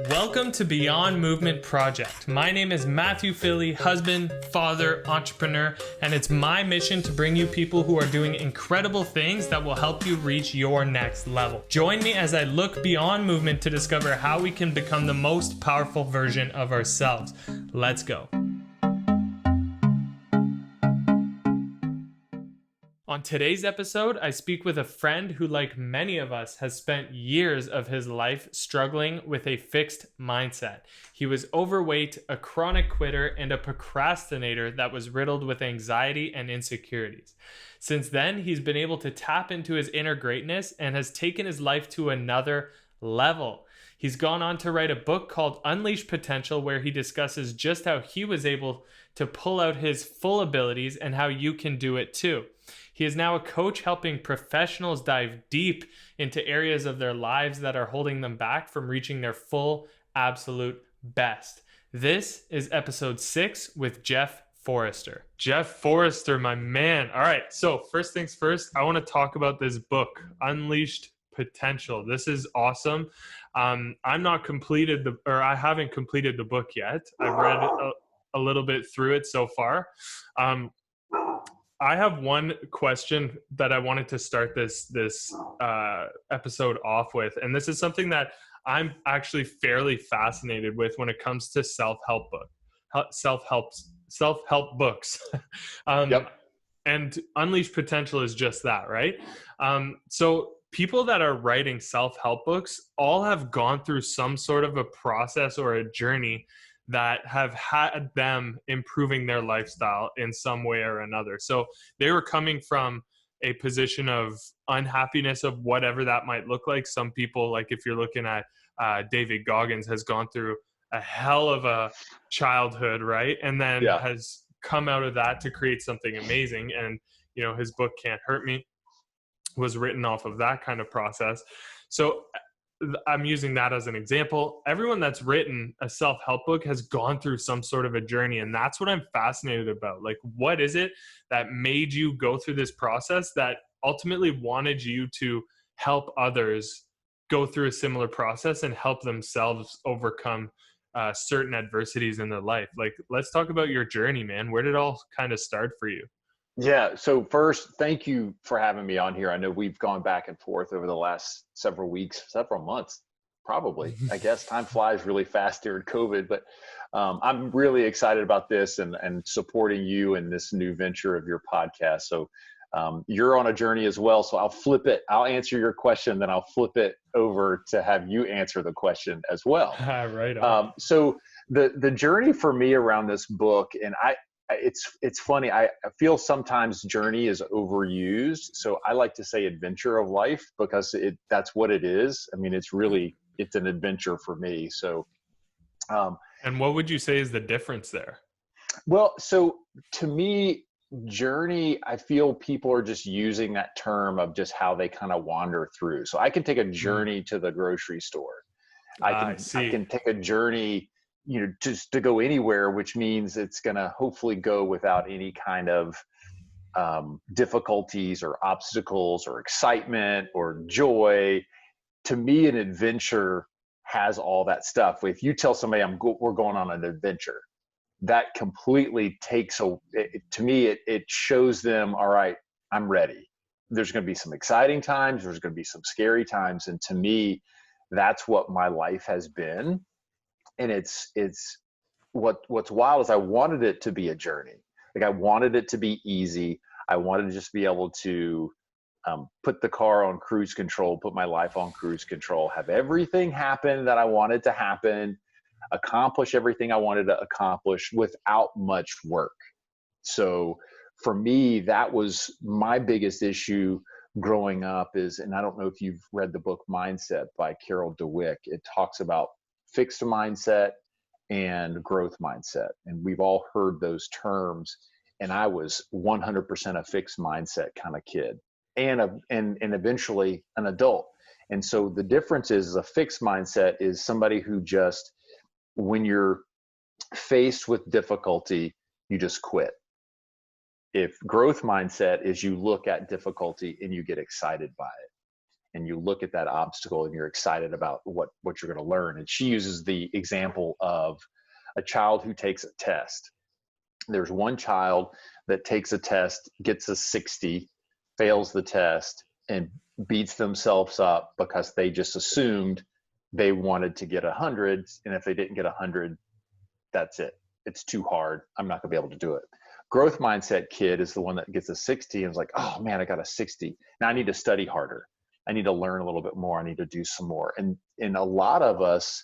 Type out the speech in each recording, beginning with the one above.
Welcome to Beyond Movement Project. My name is Matthew Philly, husband, father, entrepreneur, and it's my mission to bring you people who are doing incredible things that will help you reach your next level. Join me as I look beyond movement to discover how we can become the most powerful version of ourselves. Let's go. On today's episode, I speak with a friend who, like many of us, has spent years of his life struggling with a fixed mindset. He was overweight, a chronic quitter, and a procrastinator that was riddled with anxiety and insecurities. Since then, he's been able to tap into his inner greatness and has taken his life to another level. He's gone on to write a book called Unleash Potential, where he discusses just how he was able to pull out his full abilities and how you can do it too. He is now a coach helping professionals dive deep into areas of their lives that are holding them back from reaching their full, absolute best. This is episode 6 with Jeff Forrester. Jeff Forrester, my man. All right, so first things first, I want to talk about this book, Unleashed Potential. This is awesome. I haven't completed the book yet. I've read a little bit through it so far. I have one question that I wanted to start this episode off with, and this is something that I'm actually fairly fascinated with when it comes to self-help books. Yep. And Unleash Potential is just that, right? So people that are writing self-help books all have gone through some sort of a process or a journey that have had them improving their lifestyle in some way or another. So they were coming from a position of unhappiness of whatever that might look like. Some people, like if you're looking at David Goggins, has gone through a hell of a childhood, right? And then has come out of that to create something amazing. And, you know, his book Can't Hurt Me was written off of that kind of process. So I'm using that as an example. Everyone that's written a self-help book has gone through some sort of a journey. And that's what I'm fascinated about. Like, what is it that made you go through this process that ultimately wanted you to help others go through a similar process and help themselves overcome certain adversities in their life? Like, let's talk about your journey, man. Where did it all kind of start for you? Yeah. So first, thank you for having me on here. I know we've gone back and forth over the last several weeks, several months, probably. I guess time flies really fast during COVID, but I'm really excited about this and supporting you in this new venture of your podcast. So you're on a journey as well. So I'll flip it. I'll answer your question, then I'll flip it over to have you answer the question as well. Right on. So the journey for me around this book, and it's funny. I feel sometimes journey is overused. So I like to say adventure of life because that's what it is. I mean, it's an adventure for me. So, and what would you say is the difference there? Well, so to me, journey, I feel people are just using that term of just how they kind of wander through. So I can take a journey to the grocery store. I can take a journey, you know, just to go anywhere, which means it's going to hopefully go without any kind of difficulties or obstacles or excitement or joy. To me, an adventure has all that stuff. If you tell somebody we're going on an adventure, that completely takes to me, it shows them, all right, I'm ready. There's going to be some exciting times. There's going to be some scary times. And to me, that's what my life has been. And what's wild is I wanted it to be a journey. Like I wanted it to be easy. I wanted to just be able to put the car on cruise control, put my life on cruise control, have everything happen that I wanted to happen, accomplish everything I wanted to accomplish without much work. So for me, that was my biggest issue growing up and I don't know if you've read the book Mindset by Carol Dweck. It talks about fixed mindset and growth mindset. And we've all heard those terms. And I was 100% a fixed mindset kind of kid and eventually an adult. And so the difference is a fixed mindset is somebody who just, when you're faced with difficulty, you just quit. If growth mindset is you look at difficulty and you get excited by it. and you look at that obstacle and you're excited about what you're going to learn. And she uses the example of a child who takes a test. There's one child that takes a test, gets a 60, fails the test, and beats themselves up because they just assumed they wanted to get 100. And if they didn't get 100, that's it. It's too hard. I'm not going to be able to do it. Growth mindset kid is the one that gets a 60 and is like, oh man, I got a 60. Now I need to study harder. I need to learn a little bit more. I need to do some more. And a lot of us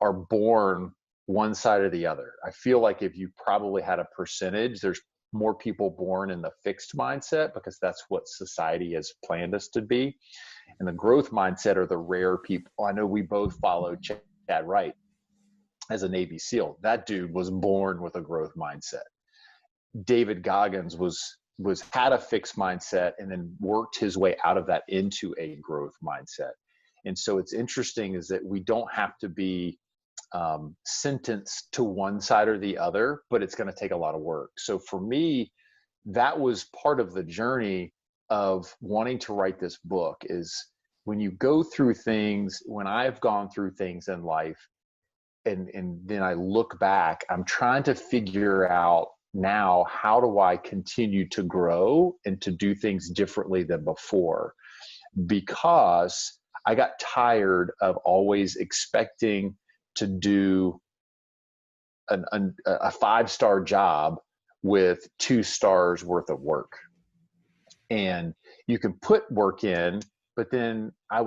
are born one side or the other. I feel like if you probably had a percentage, there's more people born in the fixed mindset because that's what society has planned us to be. And the growth mindset are the rare people. I know we both followed Chad Wright as a Navy SEAL. That dude was born with a growth mindset. David Goggins had a fixed mindset and then worked his way out of that into a growth mindset. And so it's interesting is that we don't have to be sentenced to one side or the other, but it's going to take a lot of work. So for me, that was part of the journey of wanting to write this book is when you go through things, when I've gone through things in life, and then I look back, I'm trying to figure out now, how do I continue to grow and to do things differently than before? Because I got tired of always expecting to do a 5-star job with 2 stars worth of work. And you can put work in, but then I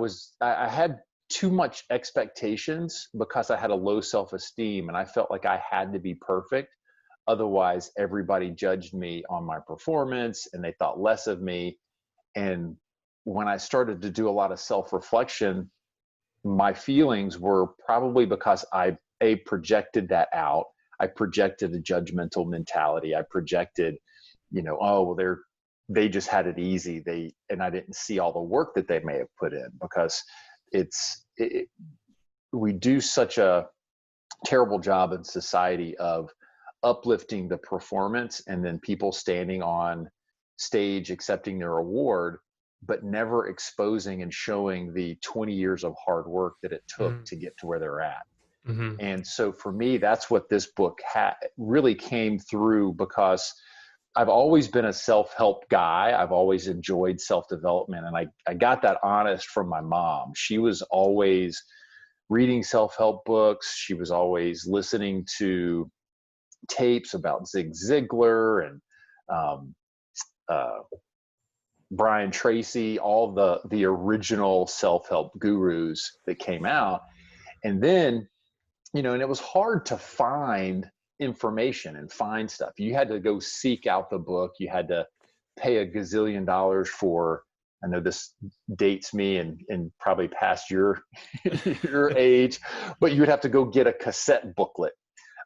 had too much expectations because I had a low self-esteem and I felt like I had to be perfect. Otherwise, everybody judged me on my performance and they thought less of me. And when I started to do a lot of self-reflection, my feelings were probably because I projected that out. I projected a judgmental mentality. I projected, oh, well, they just had it easy. And I didn't see all the work that they may have put in because we do such a terrible job in society of uplifting the performance and then people standing on stage accepting their award, but never exposing and showing the 20 years of hard work that it took to get to where they're at. Mm-hmm. And so for me, that's what this book really came through, because I've always been a self-help guy. I've always enjoyed self-development. And I got that honest from my mom. She was always reading self-help books. She was always listening to tapes about Zig Ziglar and Brian Tracy, all the original self-help gurus that came out. And then, and it was hard to find information and find stuff. You had to go seek out the book. You had to pay a gazillion dollars for, I know this dates me and probably past your age, but you would have to go get a cassette booklet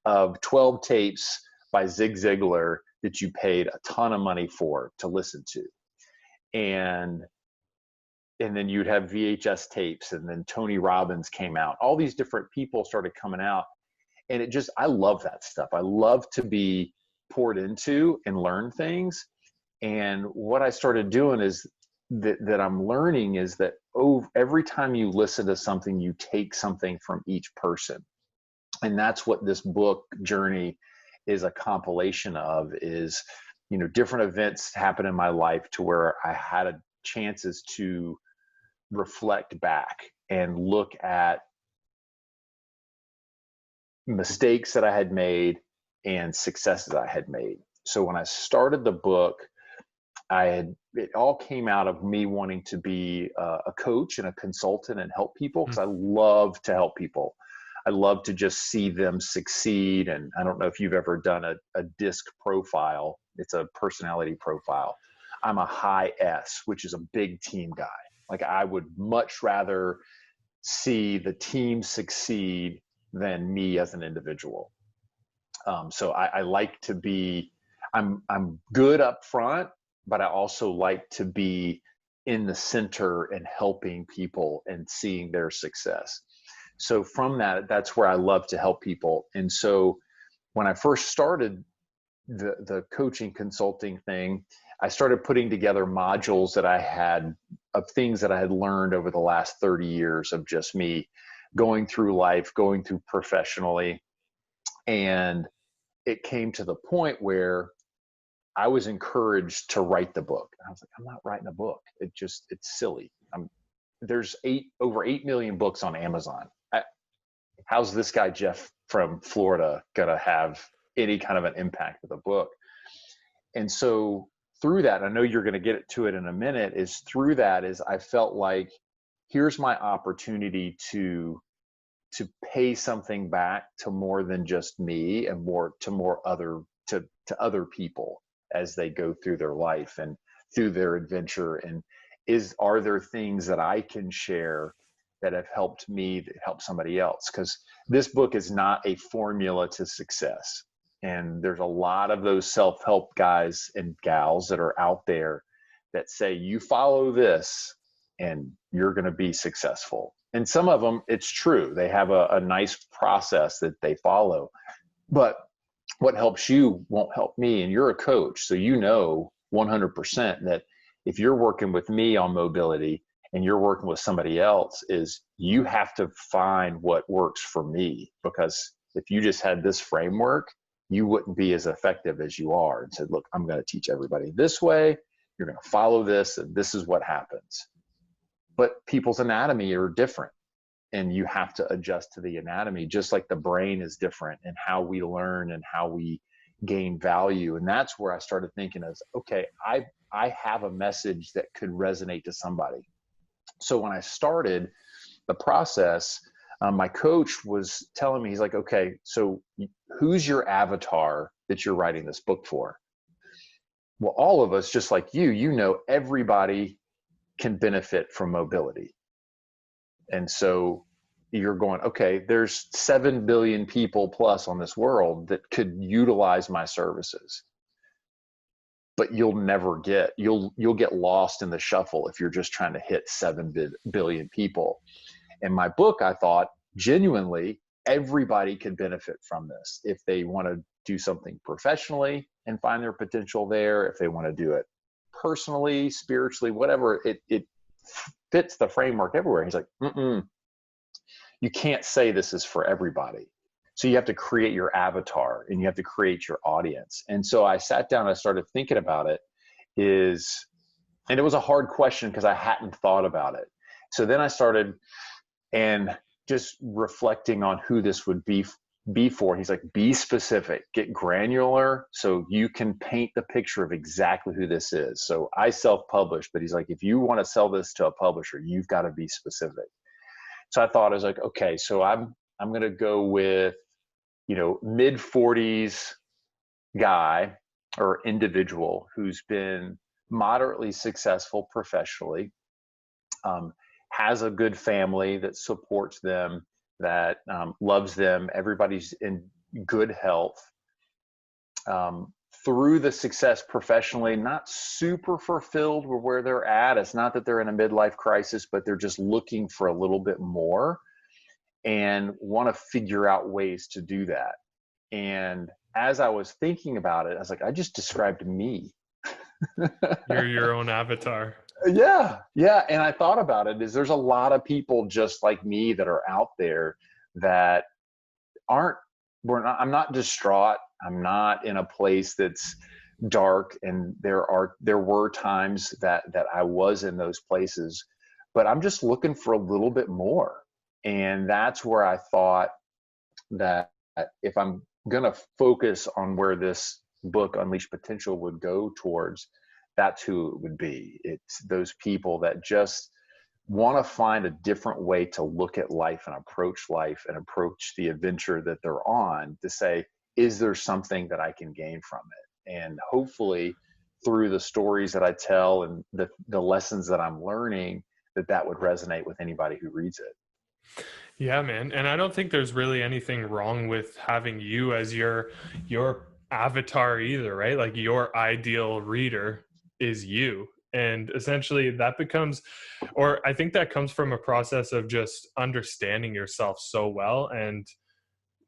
of 12 tapes by Zig Ziglar that you paid a ton of money for to listen to. And then you'd have VHS tapes, and then Tony Robbins came out. All these different people started coming out. And I love that stuff. I love to be poured into and learn things. And what I started doing is that I'm learning is that every time you listen to something, you take something from each person. And that's what this book journey is a compilation of, is, different events happen in my life to where I had chances to reflect back and look at mistakes that I had made and successes I had made. So when I started the book, it all came out of me wanting to be a coach and a consultant and help people, because I love to help people. I love to just see them succeed. And I don't know if you've ever done a DISC profile. It's a personality profile. I'm a high S, which is a big team guy. Like, I would much rather see the team succeed than me as an individual. So I like to be, I'm good up front, but I also like to be in the center and helping people and seeing their success. So from that's where I love to help people. And so when I first started the coaching consulting thing, I started putting together modules that I had of things that I had learned over the last 30 years of just me going through life, going through professionally. And it came to the point where I was encouraged to write the book. I was like, I'm not writing a book. It's silly. There's over 8 million books on Amazon. How's this guy, Jeff from Florida, going to have any kind of an impact with a book? And so through that, I know you're going to get to it in a minute, is I felt like, here's my opportunity to pay something back to more than just me, and to other people as they go through their life and through their adventure. And are there things that I can share that have helped me, that help somebody else? Because this book is not a formula to success. And there's a lot of those self-help guys and gals that are out there that say, you follow this and you're going to be successful. And some of them, it's true. They have a nice process that they follow. But what helps you won't help me. And you're a coach, so you know 100% that if you're working with me on mobility and you're working with somebody else, is you have to find what works for me. Because if you just had this framework, you wouldn't be as effective as you are, and said, look, I'm going to teach everybody this way. You're going to follow this, and this is what happens. But people's anatomy are different, and you have to adjust to the anatomy, just like the brain is different, and how we learn and how we gain value. And that's where I started thinking is, okay, I have a message that could resonate to somebody. So when I started the process, my coach was telling me, he's like, okay, so who's your avatar that you're writing this book for? Well, all of us, just like you know, everybody can benefit from mobility. And so you're going, okay, there's 7 billion people plus on this world that could utilize my services. But you'll get lost in the shuffle if you're just trying to hit 7 billion people. In my book, I thought genuinely everybody could benefit from this if they want to do something professionally and find their potential there, if they want to do it personally, spiritually, whatever, it fits the framework everywhere. He's like, you can't say this is for everybody. So you have to create your avatar and you have to create your audience. And so I sat down and I started thinking about it, and it was a hard question because I hadn't thought about it. So then I started and just reflecting on who this would be for. He's like, be specific, get granular so you can paint the picture of exactly who this is. So I self-published, but he's like, if you want to sell this to a publisher, you've got to be specific. So I thought, I was like, okay, so I'm going to go with, mid 40s guy or individual who's been moderately successful professionally, has a good family that supports them, that loves them. Everybody's in good health. Through the success professionally, not super fulfilled with where they're at. It's not that they're in a midlife crisis, but they're just looking for a little bit more and want to figure out ways to do that. And as I was thinking about it, I was like, I just described me. You're your own avatar. Yeah. And I thought about it, there's a lot of people just like me that are out there that I'm not distraught. I'm not in a place that's dark. And there were times that I was in those places, but I'm just looking for a little bit more. And that's where I thought that if I'm going to focus on where this book, Unleash Potential, would go towards, that's who it would be. It's those people that just want to find a different way to look at life and approach the adventure that they're on, to say, is there something that I can gain from it? And hopefully through the stories that I tell and the lessons that I'm learning, that would resonate with anybody who reads it. Yeah, man. And I don't think there's really anything wrong with having you as your avatar either, right? Like your ideal reader is you. And essentially that becomes, or I think that comes from a process of just understanding yourself so well and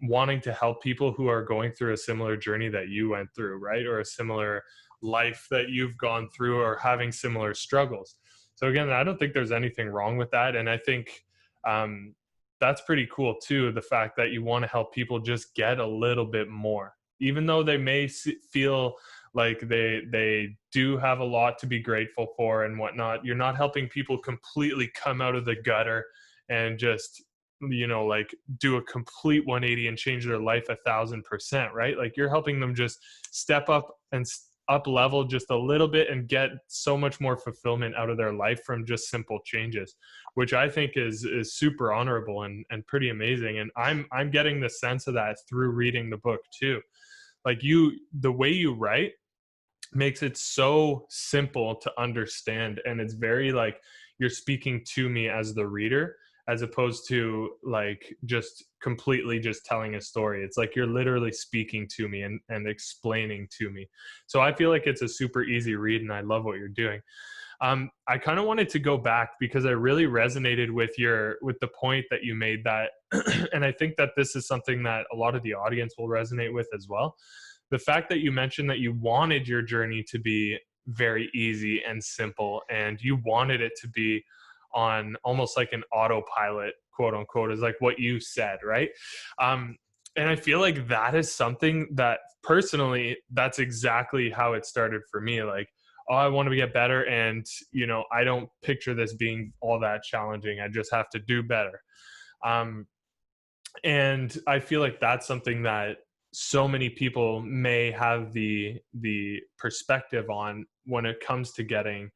wanting to help people who are going through a similar journey that you went through, right? Or a similar life that you've gone through, or having similar struggles. So again, I don't think there's anything wrong with that. And I think um, that's pretty cool too. The fact that you want to help people just get a little bit more, even though they may feel like they do have a lot to be grateful for and whatnot. You're not helping people completely come out of the gutter and just, like do a complete 180 and change their life 1,000%, right? Like you're helping them just step up and up level just a little bit and get so much more fulfillment out of their life from just simple changes, which I think is super honorable and pretty amazing. And I'm getting the sense of that through reading the book too. Like the way you write makes it so simple to understand, and it's very like you're speaking to me as the reader, as opposed to like just completely just telling a story. It's like you're literally speaking to me and explaining to me. So I feel like it's a super easy read, and I love what you're doing. I kind of wanted to go back because I really resonated with the point that you made, that and I think that this is something that a lot of the audience will resonate with as well. The fact that you mentioned that you wanted your journey to be very easy and simple, and you wanted it to be on almost like an autopilot, quote unquote, is like what you said, right? And I feel like that is something that personally, that's exactly how it started for me. Like, oh, I want to get better. And, I don't picture this being all that challenging. I just have to do better. And I feel like that's something that so many people may have the perspective on when it comes to getting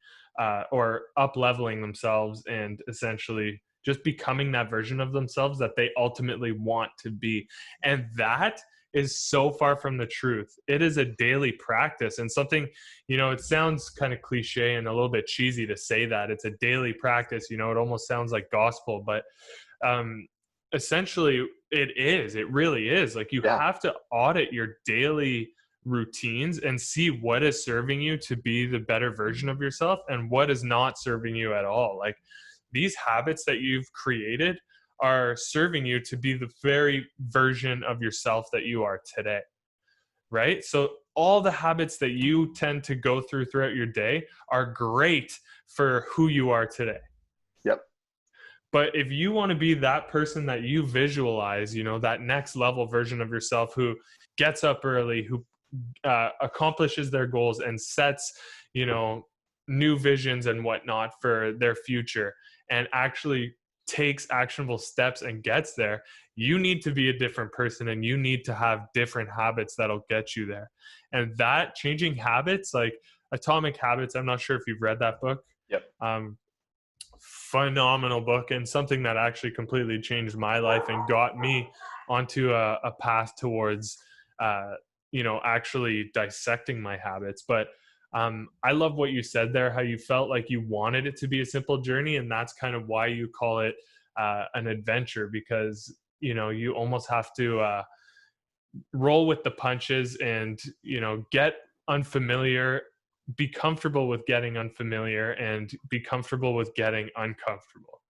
or up leveling themselves and essentially just becoming that version of themselves that they ultimately want to be. And that is so far from the truth. It is a daily practice, and something, it sounds kind of cliche and a little bit cheesy to say that it's a daily practice. It almost sounds like gospel, but essentially it really is. Like you Yeah. have to audit your daily routines and see what is serving you to be the better version of yourself and what is not serving you at all. Like these habits that you've created are serving you to be the very version of yourself that you are today, right? So all the habits that you tend to go throughout your day are great for who you are today. Yep. But if you want to be that person that you visualize, that next level version of yourself who gets up early, who accomplishes their goals and sets, new visions and whatnot for their future, and actually takes actionable steps and gets there, you need to be a different person, and you need to have different habits that'll get you there. And that changing habits, like Atomic Habits, I'm not sure if you've read that book. Yep. Phenomenal book, and something that actually completely changed my life and got me onto a path towards actually dissecting my habits. But I love what you said there, how you felt like you wanted it to be a simple journey, and that's kind of why you call it an adventure, because you almost have to roll with the punches and get unfamiliar, be comfortable with getting unfamiliar, and be comfortable with getting uncomfortable.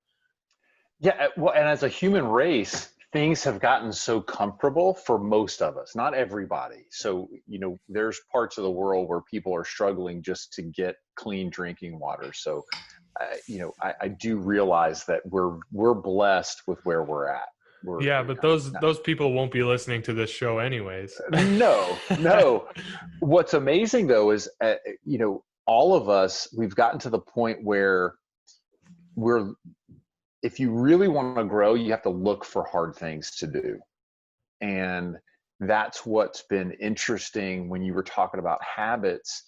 Yeah, well, and as a human race, things have gotten so comfortable for most of us, not everybody. So, there's parts of the world where people are struggling just to get clean drinking water. So, I do realize that we're blessed with where we're at. But those people won't be listening to this show anyways. No. What's amazing though is, all of us, we've gotten to the point where if you really want to grow, you have to look for hard things to do. And that's what's been interesting when you were talking about habits.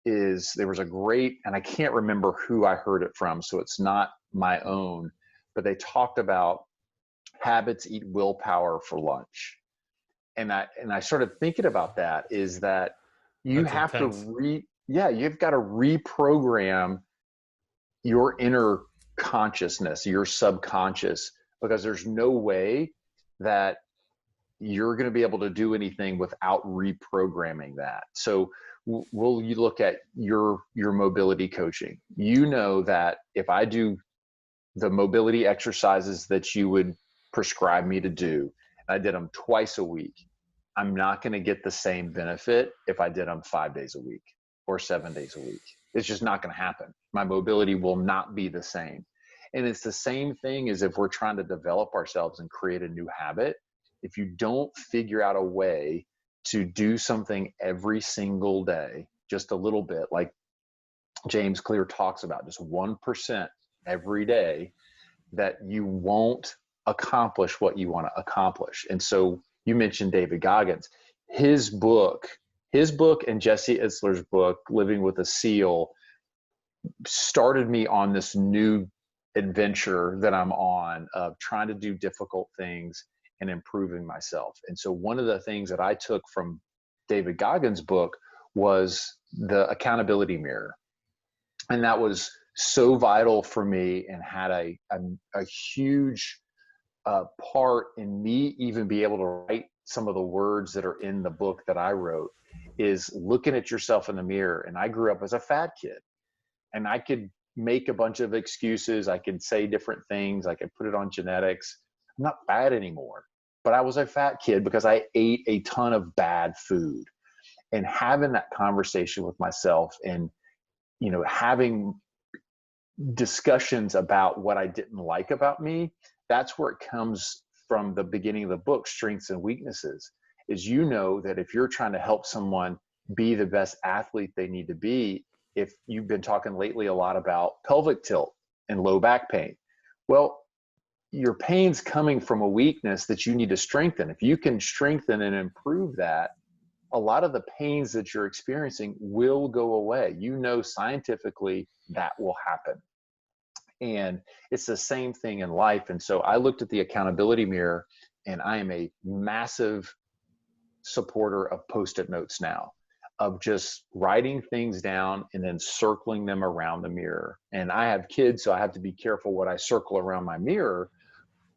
Is there was a great, and I can't remember who I heard it from, so it's not my own, but they talked about habits eat willpower for lunch. And I started thinking about that, is that you That's have intense. you've got to reprogram your inner consciousness, your subconscious, because there's no way that you're going to be able to do anything without reprogramming that. So you look at your mobility coaching, that if I do the mobility exercises that you would prescribe me to do, and I did them twice a week, I'm not going to get the same benefit if I did them 5 days a week or 7 days a week. It's just not going to happen. My mobility will not be the same. And it's the same thing as if we're trying to develop ourselves and create a new habit. If you don't figure out a way to do something every single day, just a little bit, like James Clear talks about, just 1% every day, that you won't accomplish what you want to accomplish. And so you mentioned David Goggins. His book and Jesse Itzler's book, Living with a Seal, started me on this new adventure that I'm on of trying to do difficult things and improving myself. And so one of the things that I took from David Goggins' book was the accountability mirror. And that was so vital for me and had a huge part in me even be able to write some of the words that are in the book that I wrote, is looking at yourself in the mirror. And I grew up as a fat kid, and I could make a bunch of excuses. I could say different things. I could put it on genetics. I'm not fat anymore, but I was a fat kid because I ate a ton of bad food. And having that conversation with myself and, having discussions about what I didn't like about me, that's where it comes from. The beginning of the book, Strengths and Weaknesses, is that if you're trying to help someone be the best athlete they need to be, if you've been talking lately a lot about pelvic tilt and low back pain, well, your pain's coming from a weakness that you need to strengthen. If you can strengthen and improve that, a lot of the pains that you're experiencing will go away. Scientifically that will happen. And it's the same thing in life. And so I looked at the accountability mirror, and I am a massive supporter of Post-it notes now, of just writing things down and then circling them around the mirror. And I have kids, so I have to be careful what I circle around my mirror.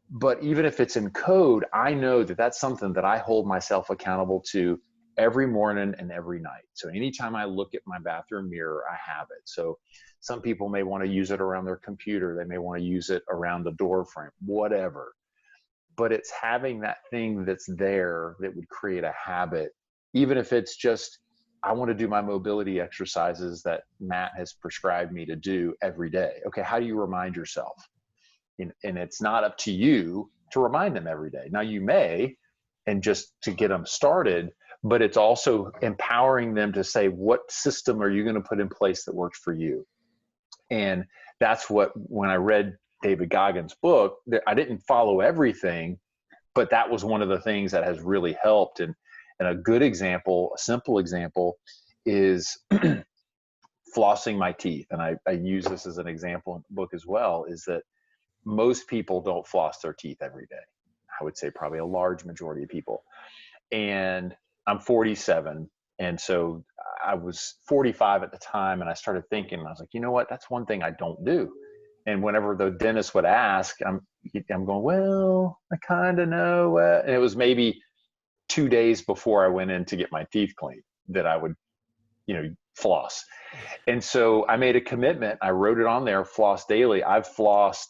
But even if it's in code, I know that that's something that I hold myself accountable to every morning and every night. So anytime I look at my bathroom mirror, I have it. So some people may want to use it around their computer. They may want to use it around the door frame, whatever. But it's having that thing that's there that would create a habit, even if it's just, I want to do my mobility exercises that Matt has prescribed me to do every day. Okay, how do you remind yourself? And it's not up to you to remind them every day. Now you may, and just to get them started, but it's also empowering them to say, what system are you going to put in place that works for you? And that's what, when I read David Goggins' book, I didn't follow everything, but that was one of the things that has really helped. And a good example, a simple example, is flossing my teeth. And I use this as an example in the book as well, is that most people don't floss their teeth every day. I would say probably a large majority of people. And I'm 47. And so I was 45 at the time, and I started thinking, I was like, you know what, that's one thing I don't do. And whenever the dentist would ask, I'm going, well, I kind of know. And it was maybe 2 days before I went in to get my teeth cleaned that I would, floss. And so I made a commitment. I wrote it on there, floss daily. I've flossed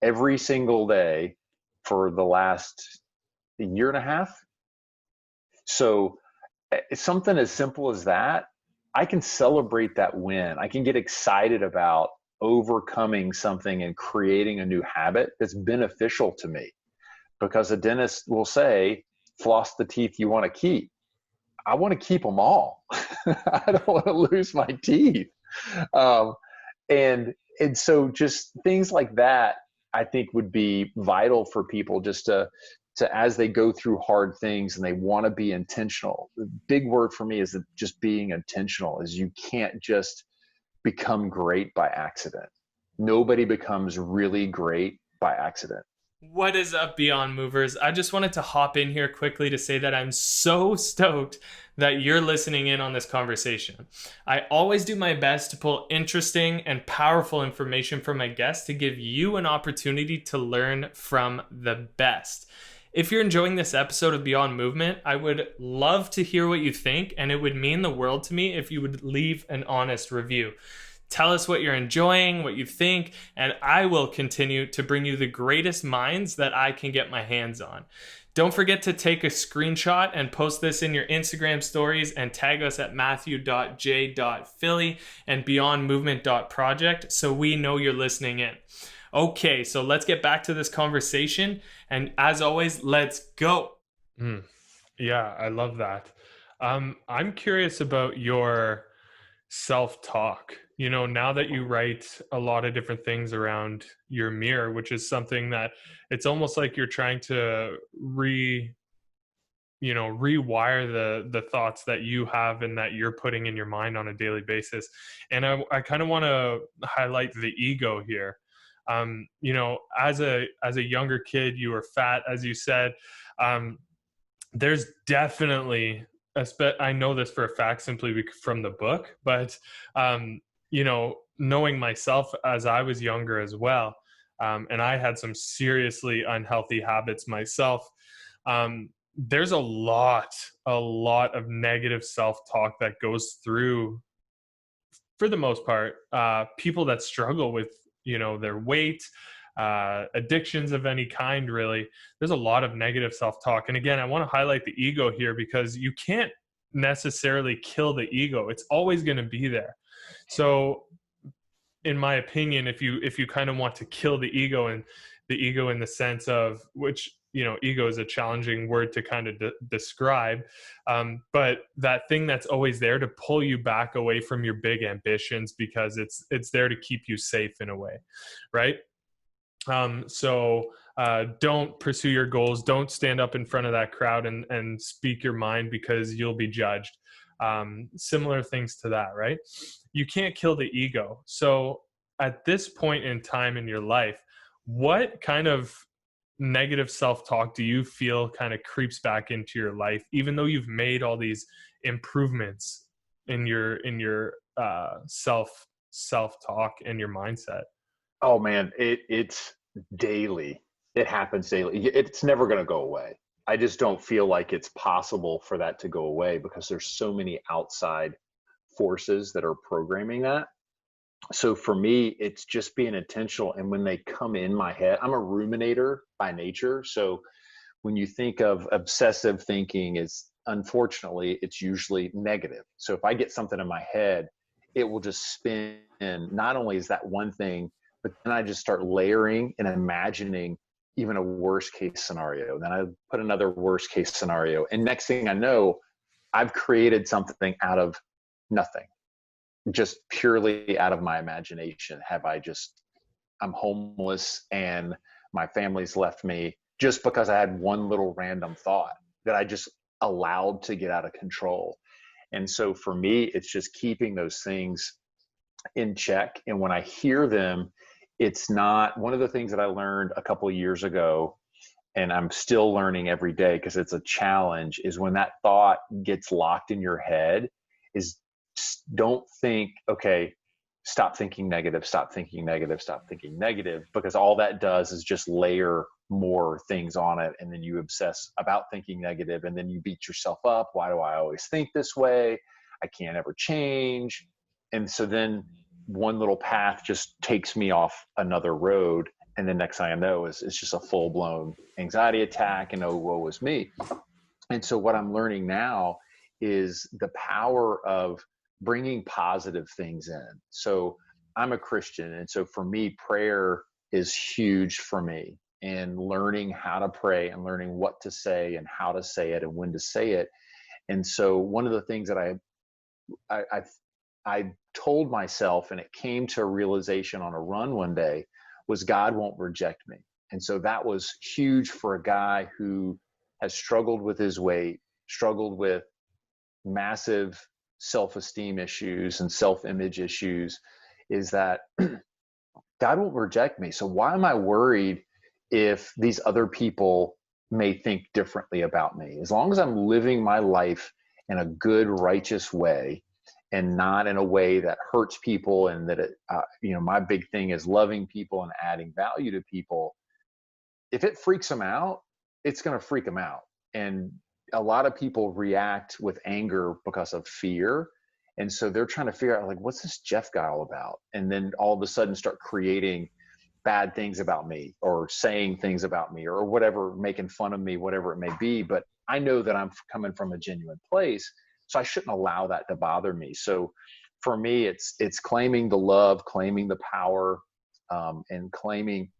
every single day for the last year and a half. So it's something as simple as that. I can celebrate that win. I can get excited about overcoming something and creating a new habit that's beneficial to me, because a dentist will say, floss the teeth you want to keep. I want to keep them all. I don't want to lose my teeth. And so just things like that, I think, would be vital for people, just to as they go through hard things and they want to be intentional. The big word for me is that just being intentional, is you can't just become great by accident. Nobody becomes really great by accident. What is up, Beyond Movers? I just wanted to hop in here quickly to say that I'm so stoked that you're listening in on this conversation. I always do my best to pull interesting and powerful information from my guests to give you an opportunity to learn from the best. If you're enjoying this episode of Beyond Movement, I would love to hear what you think, and it would mean the world to me if you would leave an honest review. Tell us what you're enjoying, what you think, and I will continue to bring you the greatest minds that I can get my hands on. Don't forget to take a screenshot and post this in your Instagram stories and tag us at matthew.j.philly and beyondmovement.project so we know you're listening in. Okay, so let's get back to this conversation. And as always, let's go. Yeah, I love that. I'm curious about your self-talk. You know, now that you write a lot of different things around your mirror, which is something that it's almost like you're trying to rewire the thoughts that you have and that you're putting in your mind on a daily basis. And I kind of want to highlight the ego here. As a younger kid, you were fat, as you said. There's definitely I know this for a fact simply from the book, but knowing myself as I was younger as well, and I had some seriously unhealthy habits myself. There's a lot of negative self-talk that goes through, for the most part, people that struggle with their weight, addictions of any kind. Really, there's a lot of negative self-talk, and again, I want to highlight the ego here because you can't necessarily kill the ego. It's always going to be there. So in my opinion, if you kind of want to kill the ego, and the ego in the sense of which, ego is a challenging word to kind of describe, but that thing that's always there to pull you back away from your big ambitions, because it's there to keep you safe in a way, right? So don't pursue your goals. Don't stand up in front of that crowd and speak your mind because you'll be judged. Similar things to that, right? You can't kill the ego. So at this point in time in your life, what kind of negative self-talk do you feel kind of creeps back into your life, even though you've made all these improvements in your self-talk and your mindset? Oh man, it's daily. It happens daily. It's never going to go away. I just don't feel like it's possible for that to go away because there's so many outside forces that are programming that. So for me, it's just being intentional. And when they come in my head, I'm a ruminator by nature. So when you think of obsessive thinking, is unfortunately, it's usually negative. So if I get something in my head, it will just spin. Not only is that one thing, but then I just start layering and imagining even a worst case scenario. Then I put another worst case scenario. And next thing I know, I've created something out of nothing, just purely out of my imagination. I'm homeless and my family's left me just because I had one little random thought that I just allowed to get out of control. And so for me, it's just keeping those things in check. And when I hear them, it's not one of the things that I learned a couple of years ago, and I'm still learning every day because it's a challenge, is when that thought gets locked in your head, is don't think, okay, stop thinking negative, stop thinking negative, stop thinking negative, because all that does is just layer more things on it. And then you obsess about thinking negative, and then you beat yourself up. Why do I always think this way? I can't ever change. And so then one little path just takes me off another road. And the next thing I know is it's just a full blown anxiety attack, and oh, woe is me. And so what I'm learning now is the power of bringing positive things in. So I'm a Christian. And so for me, prayer is huge for me, and learning how to pray and learning what to say and how to say it and when to say it. And so one of the things that I told myself, and it came to a realization on a run one day, was God won't reject me. And so that was huge for a guy who has struggled with his weight, struggled with massive self-esteem issues and self-image issues, is that God won't reject me. So why am I worried if these other people may think differently about me? As long as I'm living my life in a good, righteous way, and not in a way that hurts people, and that my big thing is loving people and adding value to people. If it freaks them out, it's going to freak them out. And a lot of people react with anger because of fear. And so they're trying to figure out, like, what's this Jeff guy all about? And then all of a sudden start creating bad things about me, or saying things about me, or whatever, making fun of me, whatever it may be. But I know that I'm coming from a genuine place, so I shouldn't allow that to bother me. So for me, it's claiming the love, claiming the power, and claiming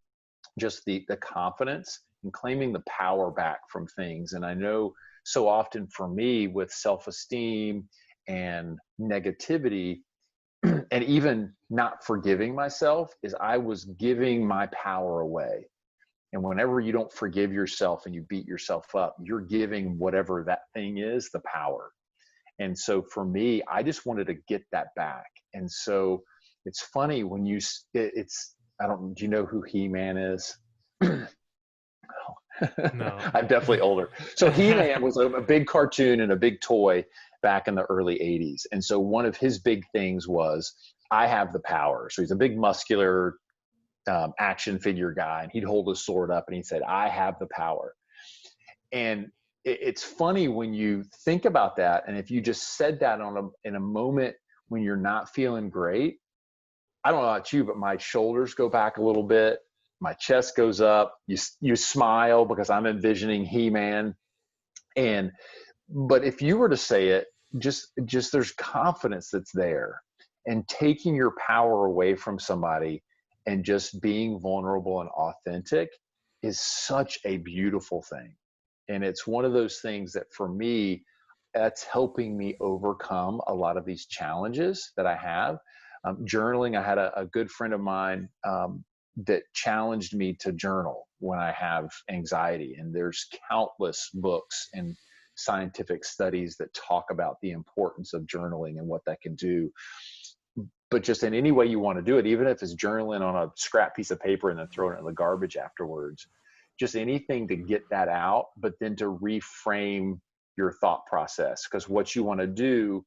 just the confidence, and claiming the power back from things. And I know so often for me, with self-esteem and negativity, and even not forgiving myself, is I was giving my power away. And whenever you don't forgive yourself and you beat yourself up, you're giving whatever that thing is the power. And so for me, I just wanted to get that back. And so it's funny when it's, I don't, do you know who He-Man is? No. I'm definitely older. So He-Man was a big cartoon and a big toy back in the early 80s. And so one of his big things was, I have the power. So he's a big muscular action figure guy, and he'd hold his sword up and he said, I have the power. And it's funny when you think about that. And if you just said that in a moment when you're not feeling great, I don't know about you, but my shoulders go back a little bit. My chest goes up. You smile, because I'm envisioning He-Man. But if you were to say it, just there's confidence that's there, and taking your power away from somebody and just being vulnerable and authentic is such a beautiful thing. And it's one of those things that for me, that's helping me overcome a lot of these challenges that I have. Journaling, I had a good friend of mine that challenged me to journal when I have anxiety. And there's countless books and scientific studies that talk about the importance of journaling and what that can do. But just in any way you want to do it, even if it's journaling on a scrap piece of paper and then throwing it in the garbage afterwards, just anything to get that out, but then to reframe your thought process. Because what you want to do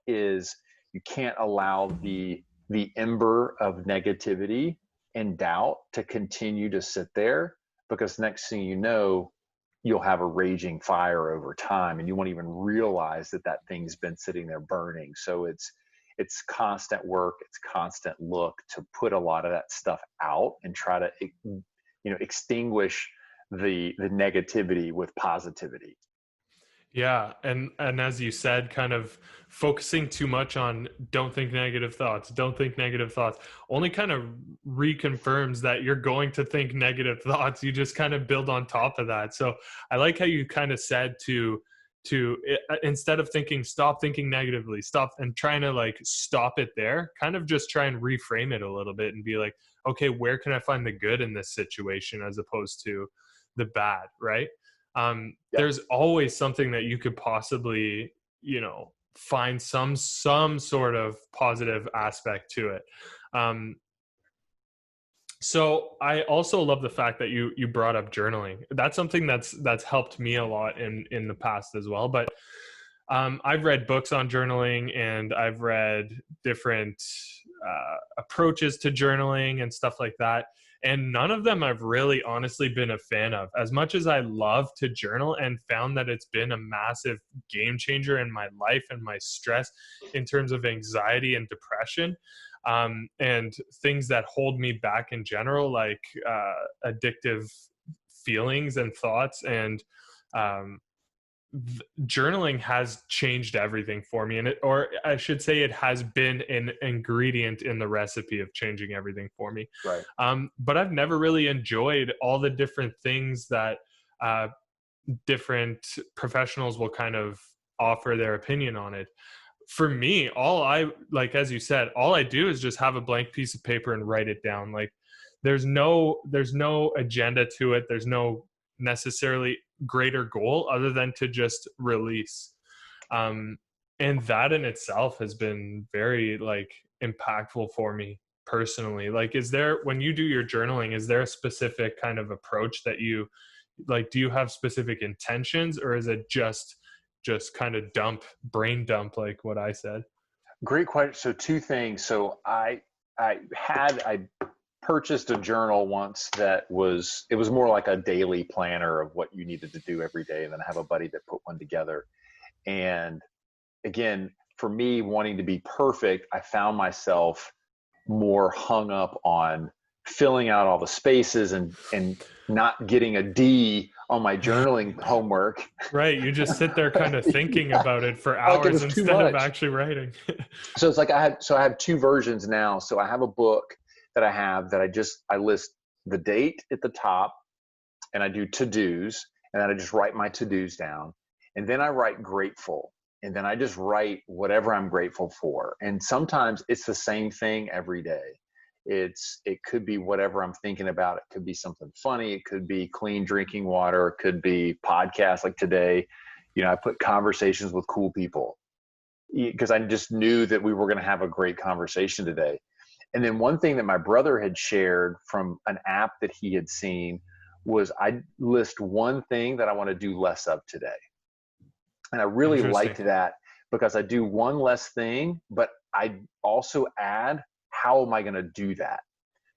is, you can't allow the ember of negativity and doubt to continue to sit there, because next thing you know, you'll have a raging fire over time, and you won't even realize that thing's been sitting there burning. So it's constant work, it's constant look to put a lot of that stuff out and try to extinguish the negativity with positivity. Yeah, and as you said, kind of focusing too much on don't think negative thoughts, only kind of reconfirms that you're going to think negative thoughts. You just kind of build on top of that. So I like how you kind of said to instead of stop thinking negatively, stop, and trying to like stop it there, kind of just try and reframe it a little bit and be like, okay, where can I find the good in this situation as opposed to the bad, right? There's always something that you could possibly, find some sort of positive aspect to it. So I also love the fact that you brought up journaling. That's something that's helped me a lot in the past as well. But I've read books on journaling, and I've read different approaches to journaling and stuff like that. And none of them I've really honestly been a fan of. As much as I love to journal and found that it's been a massive game changer in my life and my stress in terms of anxiety and depression, and things that hold me back in general, like addictive feelings and thoughts. And journaling has changed everything for me, or I should say it has been an ingredient in the recipe of changing everything for me. Right. But I've never really enjoyed all the different things that different professionals will kind of offer their opinion on it. For me, as you said, all I do is just have a blank piece of paper and write it down. Like there's no agenda to it. There's no necessarily greater goal other than to just release. And that in itself has been very impactful for me personally. Like, when you do your journaling, is there a specific kind of approach that you like? Do you have specific intentions, or is it just kind of brain dump, like what I said? Great question. So two things. So I purchased a journal once it was more like a daily planner of what you needed to do every day. And then I have a buddy that put one together. And again, for me, wanting to be perfect, I found myself more hung up on filling out all the spaces and not getting a D on my journaling homework. Right. You just sit there kind of thinking Yeah, about it for like it hours was too instead of much. actually writing. So it's like I have two versions now. So I have a book that I list the date at the top, and I do to-dos, and then I just write my to-dos down. And then I write grateful. And then I just write whatever I'm grateful for. And sometimes it's the same thing every day. It could be whatever I'm thinking about. It could be something funny. It could be clean drinking water. It could be podcasts like today. I put conversations with cool people because I just knew that we were going to have a great conversation today. And then one thing that my brother had shared from an app that he had seen was I list one thing that I want to do less of today. And I really Interesting. liked that because I do one less thing, but I also add, how am I going to do that?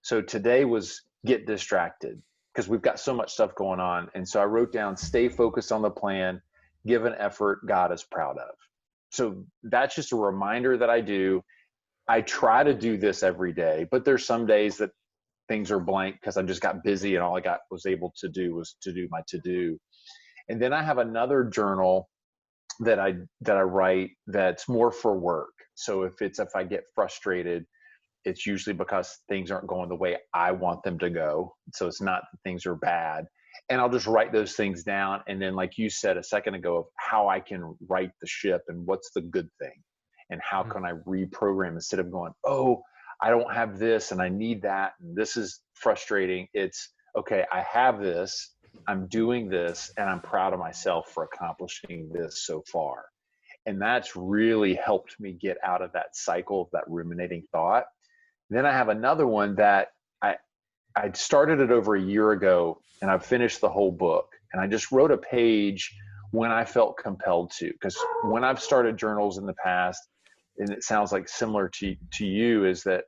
So today was get distracted because we've got so much stuff going on. And so I wrote down, stay focused on the plan, give an effort God is proud of. So that's just a reminder that I do. I try to do this every day, but there's some days that things are blank because I just got busy and all I was able to do was to do my to-do. And then I have another journal that I write that's more for work. So if I get frustrated, it's usually because things aren't going the way I want them to go. So it's not that things are bad. And I'll just write those things down. And then, like you said a second ago, of how I can right the ship and what's the good thing and how can I reprogram instead of going, oh, I don't have this and I need that. And this is frustrating. It's okay. I have this. I'm doing this and I'm proud of myself for accomplishing this so far. And that's really helped me get out of that cycle of that ruminating thought. Then I have another one that I started it over a year ago and I've finished the whole book. And I just wrote a page when I felt compelled to, because when I've started journals in the past, and it sounds like similar to you, is that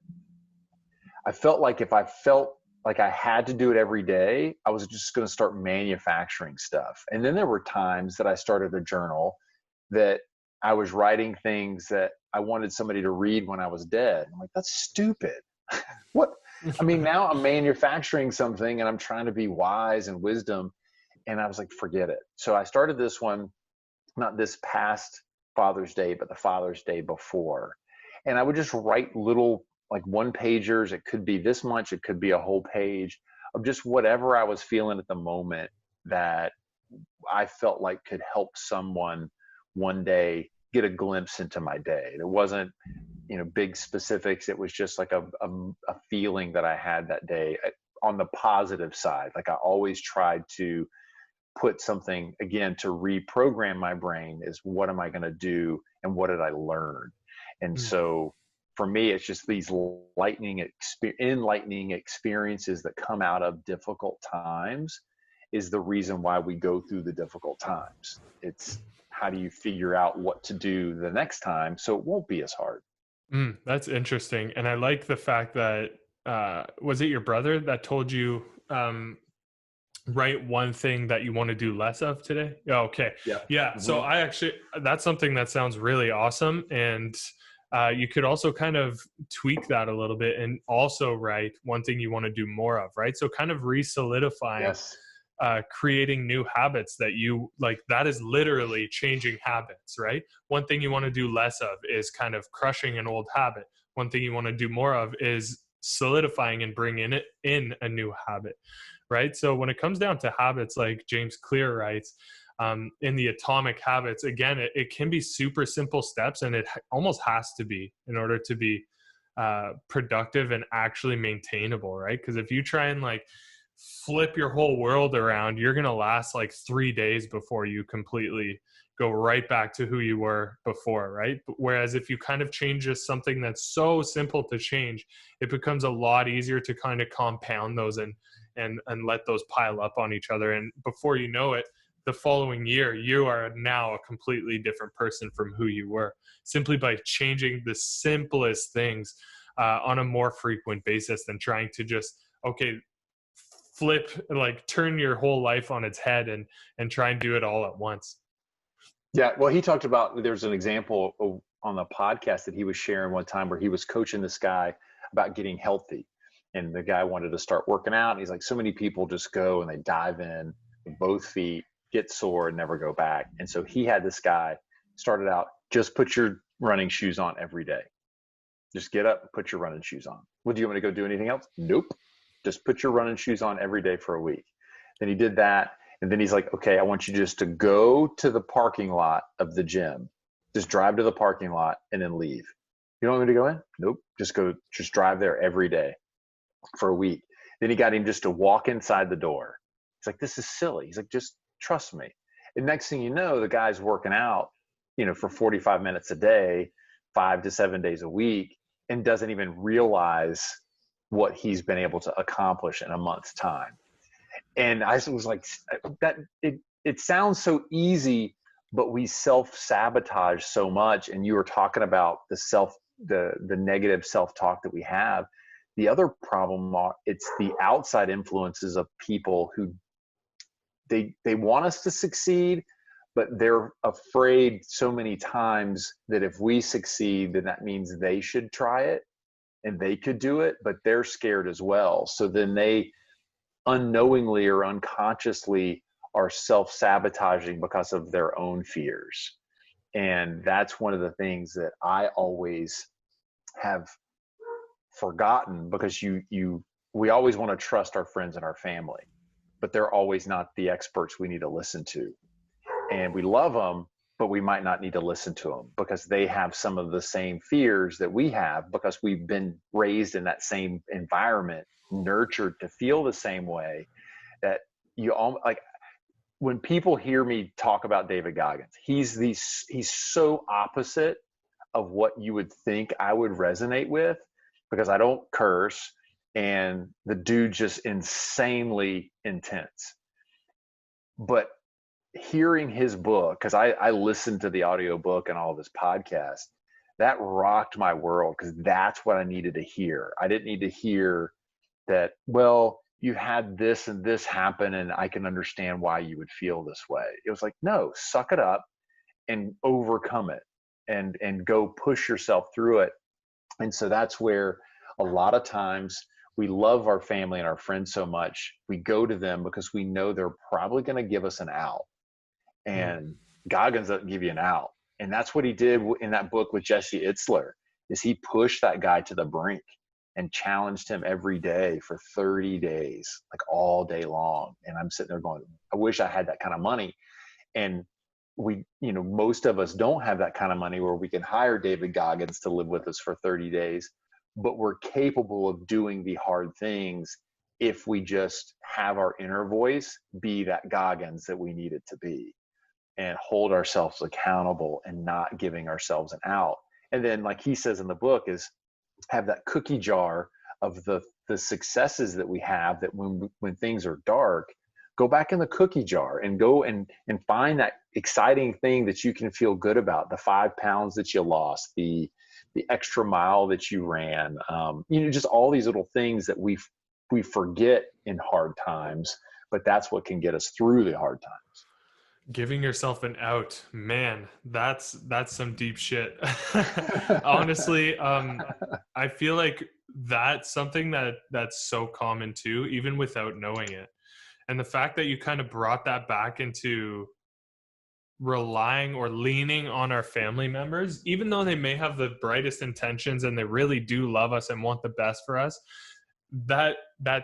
I felt like if I felt like I had to do it every day, I was just going to start manufacturing stuff. And then there were times that I started a journal that I was writing things that I wanted somebody to read when I was dead. I'm like, that's stupid. What? I mean, now I'm manufacturing something and I'm trying to be wise and wisdom. And I was like, forget it. So I started this one, not this past Father's Day, but the Father's Day before. And I would just write little like one pagers. It could be this much. It could be a whole page of just whatever I was feeling at the moment that I felt like could help someone one day get a glimpse into my day. It wasn't, big specifics. It was just like a feeling that I had that day on the positive side. Like I always tried to put something, again, to reprogram my brain is what am I going to do and what did I learn? And so for me, it's just these enlightening experiences that come out of difficult times is the reason why we go through the difficult times. It's how do you figure out what to do the next time so it won't be as hard? That's interesting. And I like the fact that, was it your brother that told you, write one thing that you want to do less of today? Oh, okay. Yeah. Yeah. Mm-hmm. So that's something that sounds really awesome. And you could also kind of tweak that a little bit and also write one thing you want to do more of, right? So kind of re-solidifying, Yes. creating new habits that you like. That is literally changing habits, right? One thing you want to do less of is kind of crushing an old habit. One thing you want to do more of is solidifying and bringing it in a new habit, right? So when it comes down to habits, like James Clear writes, in the Atomic Habits, again, it can be super simple steps, and it almost has to be in order to be productive and actually maintainable, right? Because if you try and like flip your whole world around, you're going to last like 3 days before you completely go right back to who you were before, right? Whereas if you kind of change just something that's so simple to change, it becomes a lot easier to kind of compound those and let those pile up on each other. And before you know it, the following year, you are now a completely different person from who you were, simply by changing the simplest things on a more frequent basis than trying to just, turn your whole life on its head and try and do it all at once. Yeah. Well, he talked about, there's an example on the podcast that he was sharing one time where he was coaching this guy about getting healthy. And the guy wanted to start working out. And he's like, so many people just go and they dive in with both feet, get sore, and never go back. And so he had this guy started out, just put your running shoes on every day. Just get up and put your running shoes on. Well, do you want to go do anything else? Nope. Just put your running shoes on every day for a week. Then he did that. And then he's like, okay, I want you just to go to the parking lot of the gym. Just drive to the parking lot and then leave. You don't want me to go in? Nope. Just drive there every day for a week. Then he got him just to walk inside the door. He's like, this is silly. He's like, just trust me. And next thing you know, the guy's working out, for 45 minutes a day, 5 to 7 days a week, and doesn't even realize what he's been able to accomplish in a month's time. And I was like, that it sounds so easy, but we self-sabotage so much. And you were talking about the negative self-talk that we have. The other problem, it's the outside influences of people who they want us to succeed, but they're afraid so many times that if we succeed, then that means they should try it and they could do it, but they're scared as well. So then they unknowingly or unconsciously are self-sabotaging because of their own fears. And that's one of the things that I always have forgotten, because we always want to trust our friends and our family, but they're always not the experts we need to listen to. And we love them, but we might not need to listen to them because they have some of the same fears that we have, because we've been raised in that same environment, nurtured to feel the same way. That like when people hear me talk about David Goggins, he's so opposite of what you would think I would resonate with, because I don't curse and the dude just insanely intense. But hearing his book, because I listened to the audiobook and all of his podcasts, that rocked my world, because that's what I needed to hear. I didn't need to hear that, well, you had this and this happen and I can understand why you would feel this way. It was like, no, suck it up and overcome it and go push yourself through it. And so that's where a lot of times we love our family and our friends so much, we go to them because we know they're probably going to give us an out. And Goggins doesn't give you an out. And that's what he did in that book with Jesse Itzler, is he pushed that guy to the brink and challenged him every day for 30 days, like all day long. And I'm sitting there going, I wish I had that kind of money. And we, most of us don't have that kind of money where we can hire David Goggins to live with us for 30 days, but we're capable of doing the hard things if we just have our inner voice be that Goggins that we need it to be, and hold ourselves accountable and not giving ourselves an out. And then, like he says in the book, is have that cookie jar of the successes that we have, that when things are dark, go back in the cookie jar and go and find that exciting thing that you can feel good about, the 5 pounds that you lost, the extra mile that you ran, just all these little things that we forget in hard times, but that's what can get us through the hard times. Giving yourself an out, man, that's some deep shit. Honestly, I feel like that's something that's so common too, even without knowing it. And the fact that you kind of brought that back into relying or leaning on our family members, even though they may have the brightest intentions and they really do love us and want the best for us, that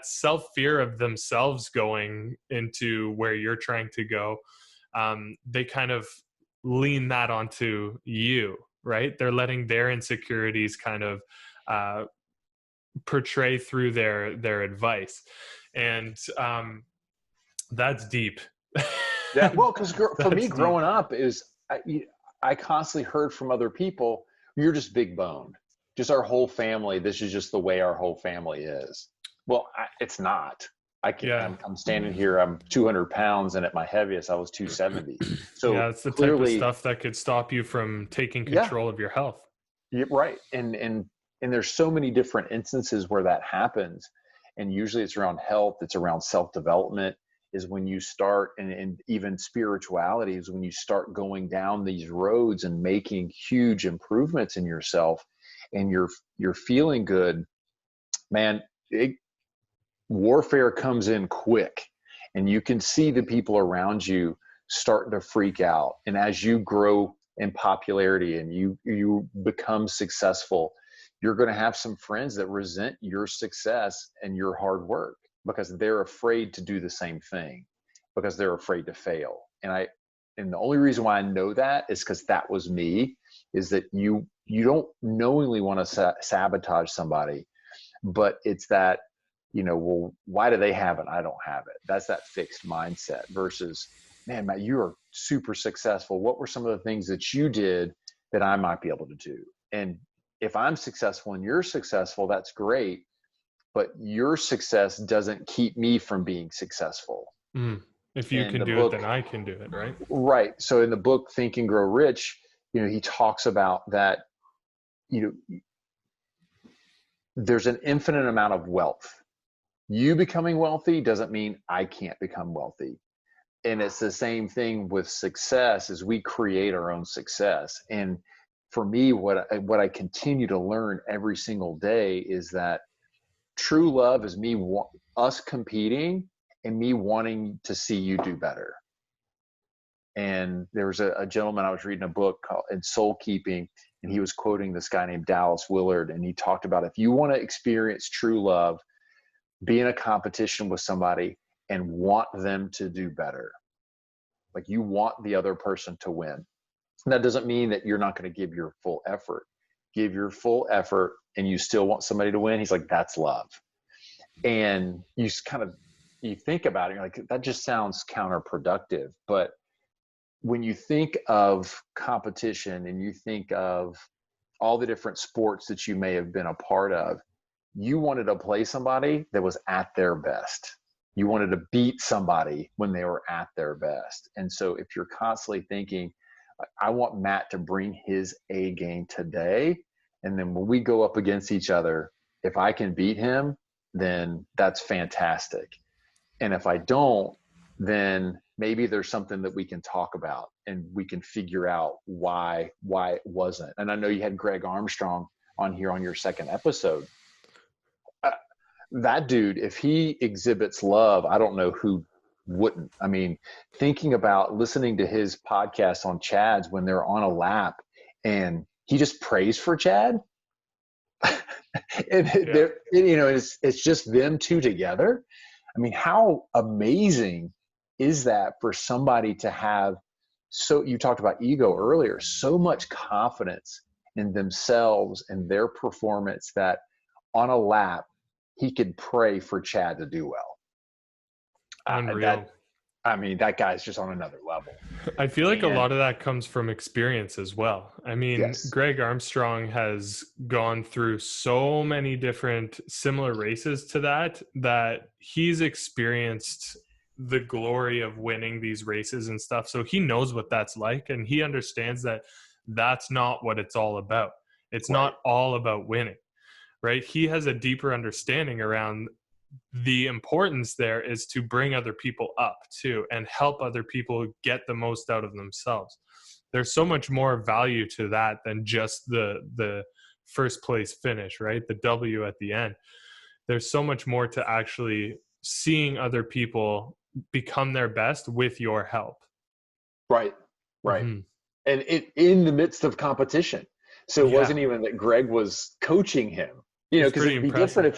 self-fear of themselves going into where you're trying to go, they kind of lean that onto you, right? They're letting their insecurities kind of portray through their advice. And that's deep. Yeah, well, because for me, deep. growing up is I constantly heard from other people, you're just big boned. Just our whole family, this is just the way our whole family is. Well, it's not. I'm standing here, I'm 200 pounds, and at my heaviest, I was 270. So yeah, it's the clearly, type of stuff that could stop you from taking control of your health. Yeah, right. And there's so many different instances where that happens. And usually it's around health, it's around self-development, is when you start, and even spirituality is when you start going down these roads and making huge improvements in yourself, and you're feeling good, man. Warfare comes in quick, and you can see the people around you starting to freak out. And as you grow in popularity and you become successful, you're going to have some friends that resent your success and your hard work because they're afraid to do the same thing, because they're afraid to fail. And the only reason why I know that is because that was me, is that you don't knowingly want to sabotage somebody, but it's that, well, why do they have it? I don't have it. That's that fixed mindset versus, man, Matt, you are super successful. What were some of the things that you did that I might be able to do? And if I'm successful and you're successful, that's great. But your success doesn't keep me from being successful. If you can do it, then I can do it, right? Right. So in the book, Think and Grow Rich, he talks about that, there's an infinite amount of wealth. You becoming wealthy doesn't mean I can't become wealthy. And it's the same thing with success, is we create our own success. And for me, what I continue to learn every single day is that true love is us competing and me wanting to see you do better. And there was a gentleman, I was reading a book called in Soul Keeping, and he was quoting this guy named Dallas Willard. And he talked about, if you want to experience true love, be in a competition with somebody and want them to do better. Like, you want the other person to win. And that doesn't mean that you're not going to give your full effort. Give your full effort and you still want somebody to win. He's like, that's love. And you think about it, you're like, that just sounds counterproductive. But when you think of competition and you think of all the different sports that you may have been a part of, you wanted to play somebody that was at their best. You wanted to beat somebody when they were at their best. And so if you're constantly thinking, I want Matt to bring his A game today, and then when we go up against each other, if I can beat him, then that's fantastic. And if I don't, then maybe there's something that we can talk about and we can figure out why it wasn't. And I know you had Greg Armstrong on here on your second episode. That dude, if he exhibits love, I don't know who wouldn't. I mean, thinking about listening to his podcast on Chad's when they're on a lap and he just prays for Chad. It's just them two together. I mean, how amazing is that for somebody to have? So you talked about ego earlier, so much confidence in themselves and their performance that on a lap, he could pray for Chad to do well. Unreal. That guy's just on another level. I feel like a lot of that comes from experience as well. I mean, yes. Greg Armstrong has gone through so many different similar races to that he's experienced the glory of winning these races and stuff. So he knows what that's like, and he understands that that's not what it's all about. It's not all about winning, right? He has a deeper understanding around the importance there is to bring other people up too and help other people get the most out of themselves. There's so much more value to that than just the first place finish, right? The W at the end. There's so much more to actually seeing other people become their best with your help. Right. Mm-hmm. And in the midst of competition. So it wasn't even that Greg was coaching him. Because it'd be different if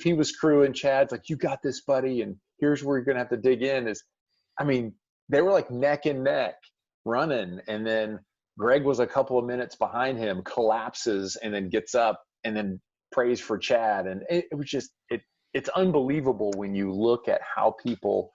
he was crewing Chad's like, you got this, buddy, and here's where you're going to have to dig in. They were like neck and neck running, and then Greg was a couple of minutes behind him, collapses, and then gets up and then prays for Chad. And it was just, it's unbelievable when you look at how people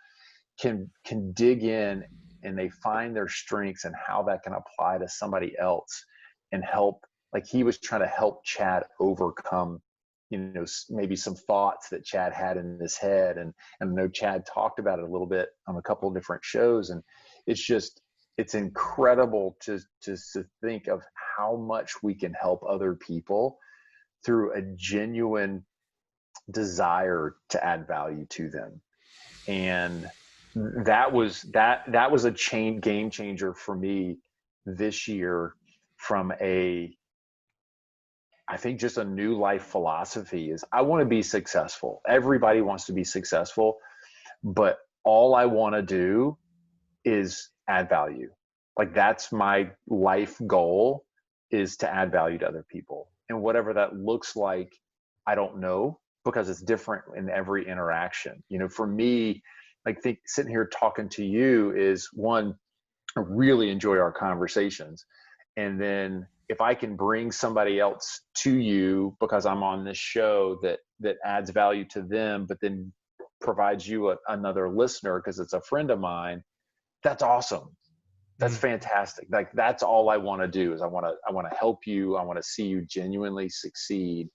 can dig in and they find their strengths and how that can apply to somebody else and help. Like, he was trying to help Chad overcome, maybe some thoughts that Chad had in his head. And I know Chad talked about it a little bit on a couple of different shows. And it's incredible to think of how much we can help other people through a genuine desire to add value to them. And that was a game changer for me this year, from I think just a new life philosophy is I want to be successful. Everybody wants to be successful, but all I want to do is add value. Like that's my life goal, is to add value to other people. And whatever that looks like, I don't know, because it's different in every interaction. For me, like sitting here talking to you is one, I really enjoy our conversations. And then if I can bring somebody else to you because I'm on this show that adds value to them, but then provides you another listener because it's a friend of mine, that's awesome. That's fantastic. Like that's all I want to do is I want to help you. I want to see you genuinely succeed,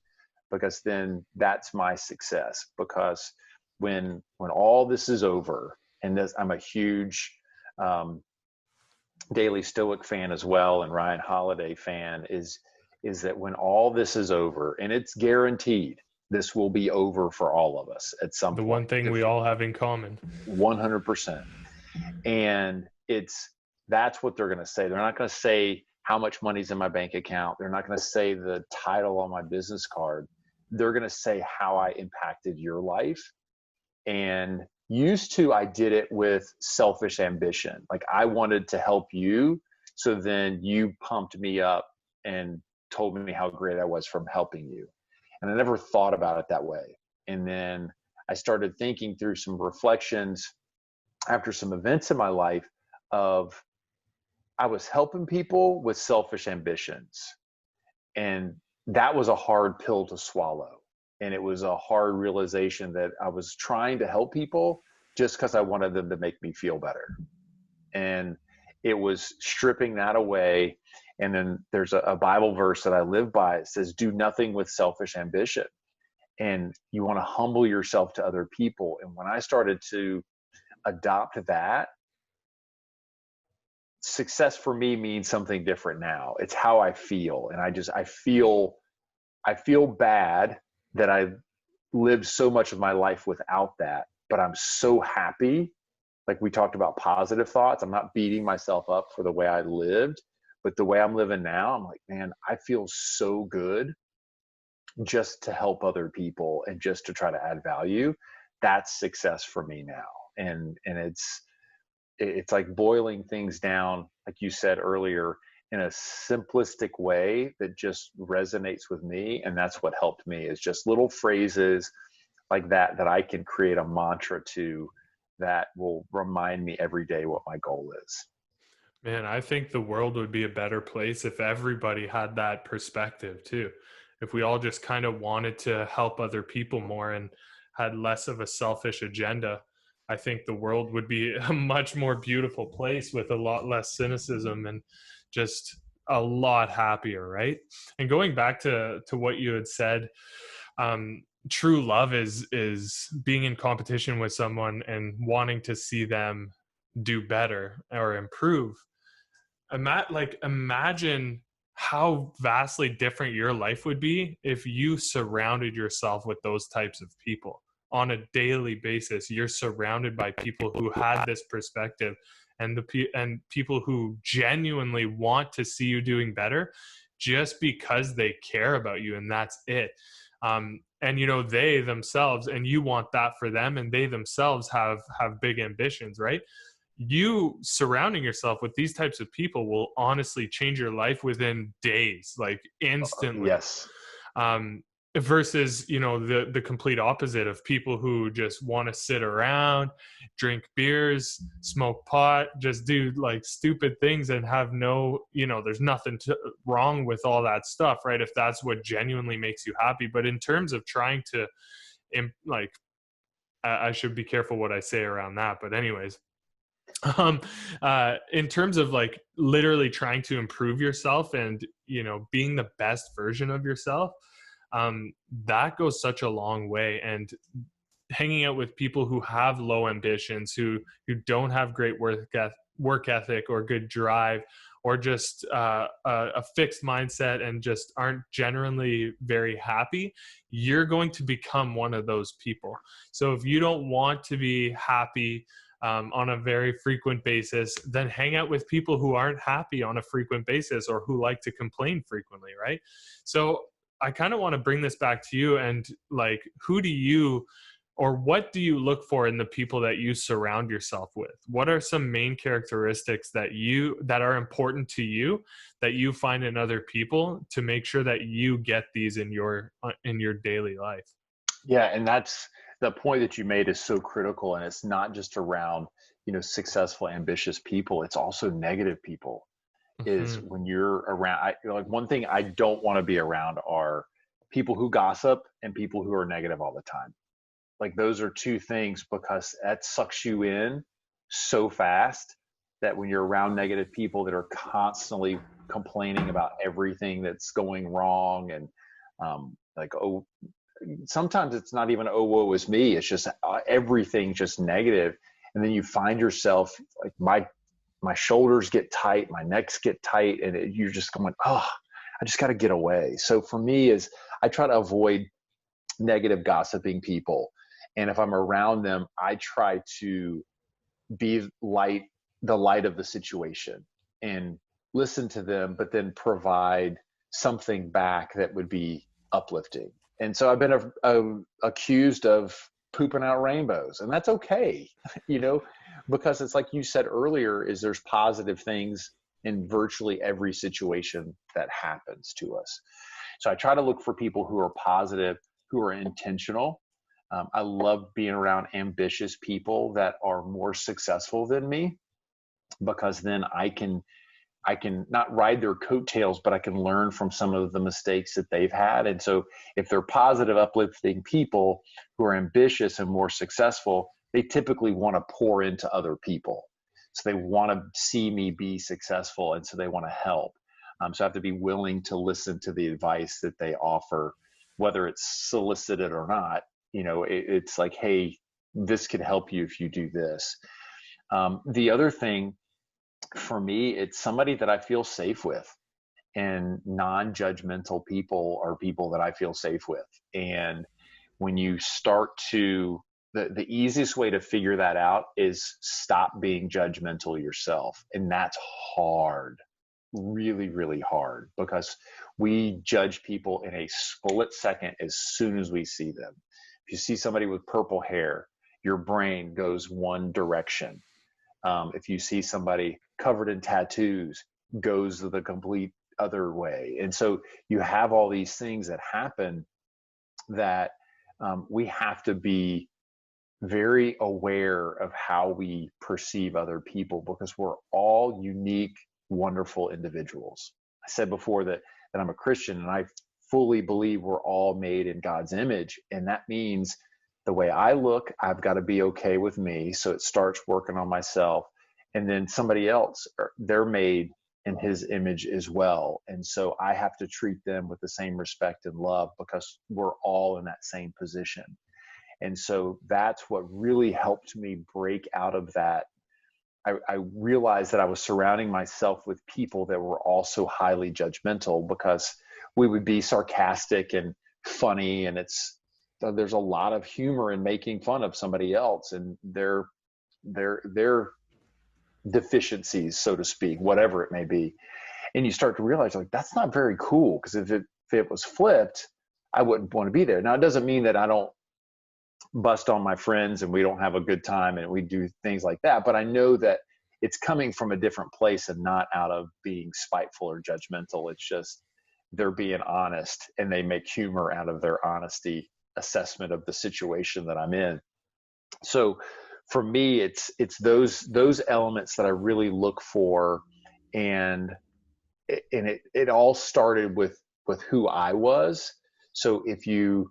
because then that's my success. Because when all this is over, and this, I'm a huge Daily Stoic fan as well, and Ryan Holiday fan, is that when all this is over, and it's guaranteed, this will be over for all of us at some point. The one thing we all have in common. 100%. And that's what they're going to say. They're not going to say how much money's in my bank account. They're not going to say the title on my business card. They're going to say how I impacted your life. And used to, I did it with selfish ambition. Like I wanted to help you, so then you pumped me up and told me how great I was from helping you. And I never thought about it that way. And then I started thinking through some reflections after some events in my life of I was helping people with selfish ambitions. And that was a hard pill to swallow. And it was a hard realization that I was trying to help people just because I wanted them to make me feel better. And it was stripping that away. And then there's a Bible verse that I live by. It says, do nothing with selfish ambition. And you want to humble yourself to other people. And when I started to adopt that, success for me means something different now. It's how I feel. And I feel bad that I lived so much of my life without that, but I'm so happy. Like we talked about positive thoughts. I'm not beating myself up for the way I lived, but the way I'm living now, I'm like, man, I feel so good just to help other people and just to try to add value. That's success for me now. And it's like boiling things down, like you said earlier, in a simplistic way that just resonates with me. And that's what helped me, is just little phrases like that I can create a mantra to, that will remind me every day what my goal is. Man, I think the world would be a better place if everybody had that perspective too. If we all just kind of wanted to help other people more and had less of a selfish agenda, I think the world would be a much more beautiful place with a lot less cynicism and just a lot happier, right? And going back to what you had said, true love is being in competition with someone and wanting to see them do better or improve. Imagine how vastly different your life would be if you surrounded yourself with those types of people. On a daily basis, you're surrounded by people who had this perspective, and people who genuinely want to see you doing better just because they care about you, and that's it. And they themselves, and you want that for them, and they themselves have big ambitions, right? You surrounding yourself with these types of people will honestly change your life within days, like instantly. Yes. Versus, the complete opposite of people who just want to sit around, drink beers, smoke pot, just do like stupid things and have no, there's nothing wrong with all that stuff, right? If that's what genuinely makes you happy. But in terms of trying to, I should be careful what I say around that. But anyways, in terms of like literally trying to improve yourself and, being the best version of yourself, that goes such a long way. And hanging out with people who have low ambitions, who don't have great work ethic or good drive, or just a fixed mindset and just aren't generally very happy, you're going to become one of those people. So if you don't want to be happy on a very frequent basis, then hang out with people who aren't happy on a frequent basis or who like to complain frequently, right? So I kind of want to bring this back to you, and like, who do you, or what do you look for in the people that you surround yourself with? What are some main characteristics that are important to you that you find in other people to make sure that you get these in your daily life? Yeah, and that's the point that you made is so critical, and it's not just around, successful, ambitious people. It's also negative people. Is Hmm. when you're around, like one thing I don't want to be around are people who gossip and people who are negative all the time. Like those are two things, because that sucks you in so fast that when you're around negative people that are constantly complaining about everything that's going wrong, and like, oh, sometimes it's not even, oh, woe is me. It's just everything just negative. And then you find yourself like, my shoulders get tight, my necks get tight, and you're just going, oh, I just got to get away. So for me, is I try to avoid negative gossiping people. And if I'm around them, I try to be the light of the situation, and listen to them, but then provide something back that would be uplifting. And so I've been accused of pooping out rainbows, and that's okay, you know, because it's like you said earlier, is there's positive things in virtually every situation that happens to us. So I try to look for people who are positive, who are intentional. I love being around ambitious people that are more successful than me, because then I can not ride their coattails, but I can learn from some of the mistakes that they've had. And so if they're positive, uplifting people who are ambitious and more successful, they typically want to pour into other people. So they want to see me be successful, and so they want to help. So I have to be willing to listen to the advice that they offer, whether it's solicited or not. It's like, hey, this could help you if you do this. The other thing for me, it's somebody that I feel safe with, and non-judgmental people are people that I feel safe with. And when you start to, the easiest way to figure that out is stop being judgmental yourself. And that's hard, really, really hard, because we judge people in a split second as soon as we see them. If you see somebody with purple hair, your brain goes one direction. If you see somebody covered in tattoos, goes the complete other way. And so you have all these things that happen that we have to be very aware of how we perceive other people, because we're all unique, wonderful individuals. I said before that I'm a Christian, and I fully believe we're all made in God's image. And that means the way I look, I've got to be okay with me. So it starts working on myself. And then somebody else, they're made in his image as well. And so I have to treat them with the same respect and love, because we're all in that same position. And so that's what really helped me break out of that. I realized that I was surrounding myself with people that were also highly judgmental, because we would be sarcastic and funny, and there's a lot of humor in making fun of somebody else and their deficiencies, so to speak, whatever it may be. And you start to realize, like, that's not very cool, because if it was flipped, I wouldn't want to be there. Now, it doesn't mean that I don't bust on my friends and we don't have a good time and we do things like that, but I know that it's coming from a different place and not out of being spiteful or judgmental. It's just they're being honest, and they make humor out of their honesty assessment of the situation that I'm in. So for me, it's those elements that I really look for. And it all started with who I was. So if you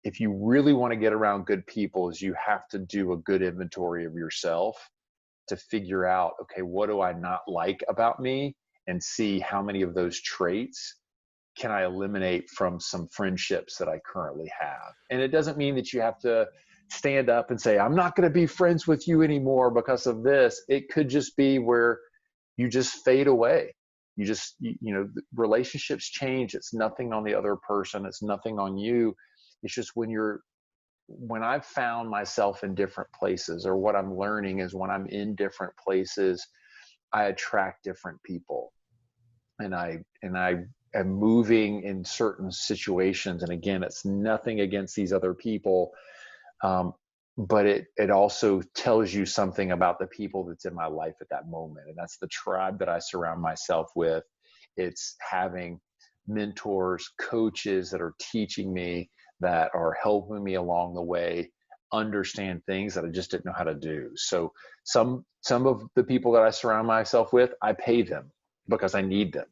really want to get around good people, is you have to do a good inventory of yourself to figure out, okay, what do I not like about me, and see how many of those traits can I eliminate from some friendships that I currently have. And it doesn't mean that you have to stand up and say, I'm not going to be friends with you anymore because of this. It could just be where you just fade away. relationships change. It's nothing on the other person. It's nothing on you. It's just when I've found myself in different places, or what I'm learning is when I'm in different places, I attract different people, and I am moving in certain situations. And again, it's nothing against these other people. But it also tells you something about the people that's in my life at that moment. And that's the tribe that I surround myself with. It's having mentors, coaches that are teaching me, that are helping me along the way understand things that I just didn't know how to do. So some of the people that I surround myself with, I pay them because I need them.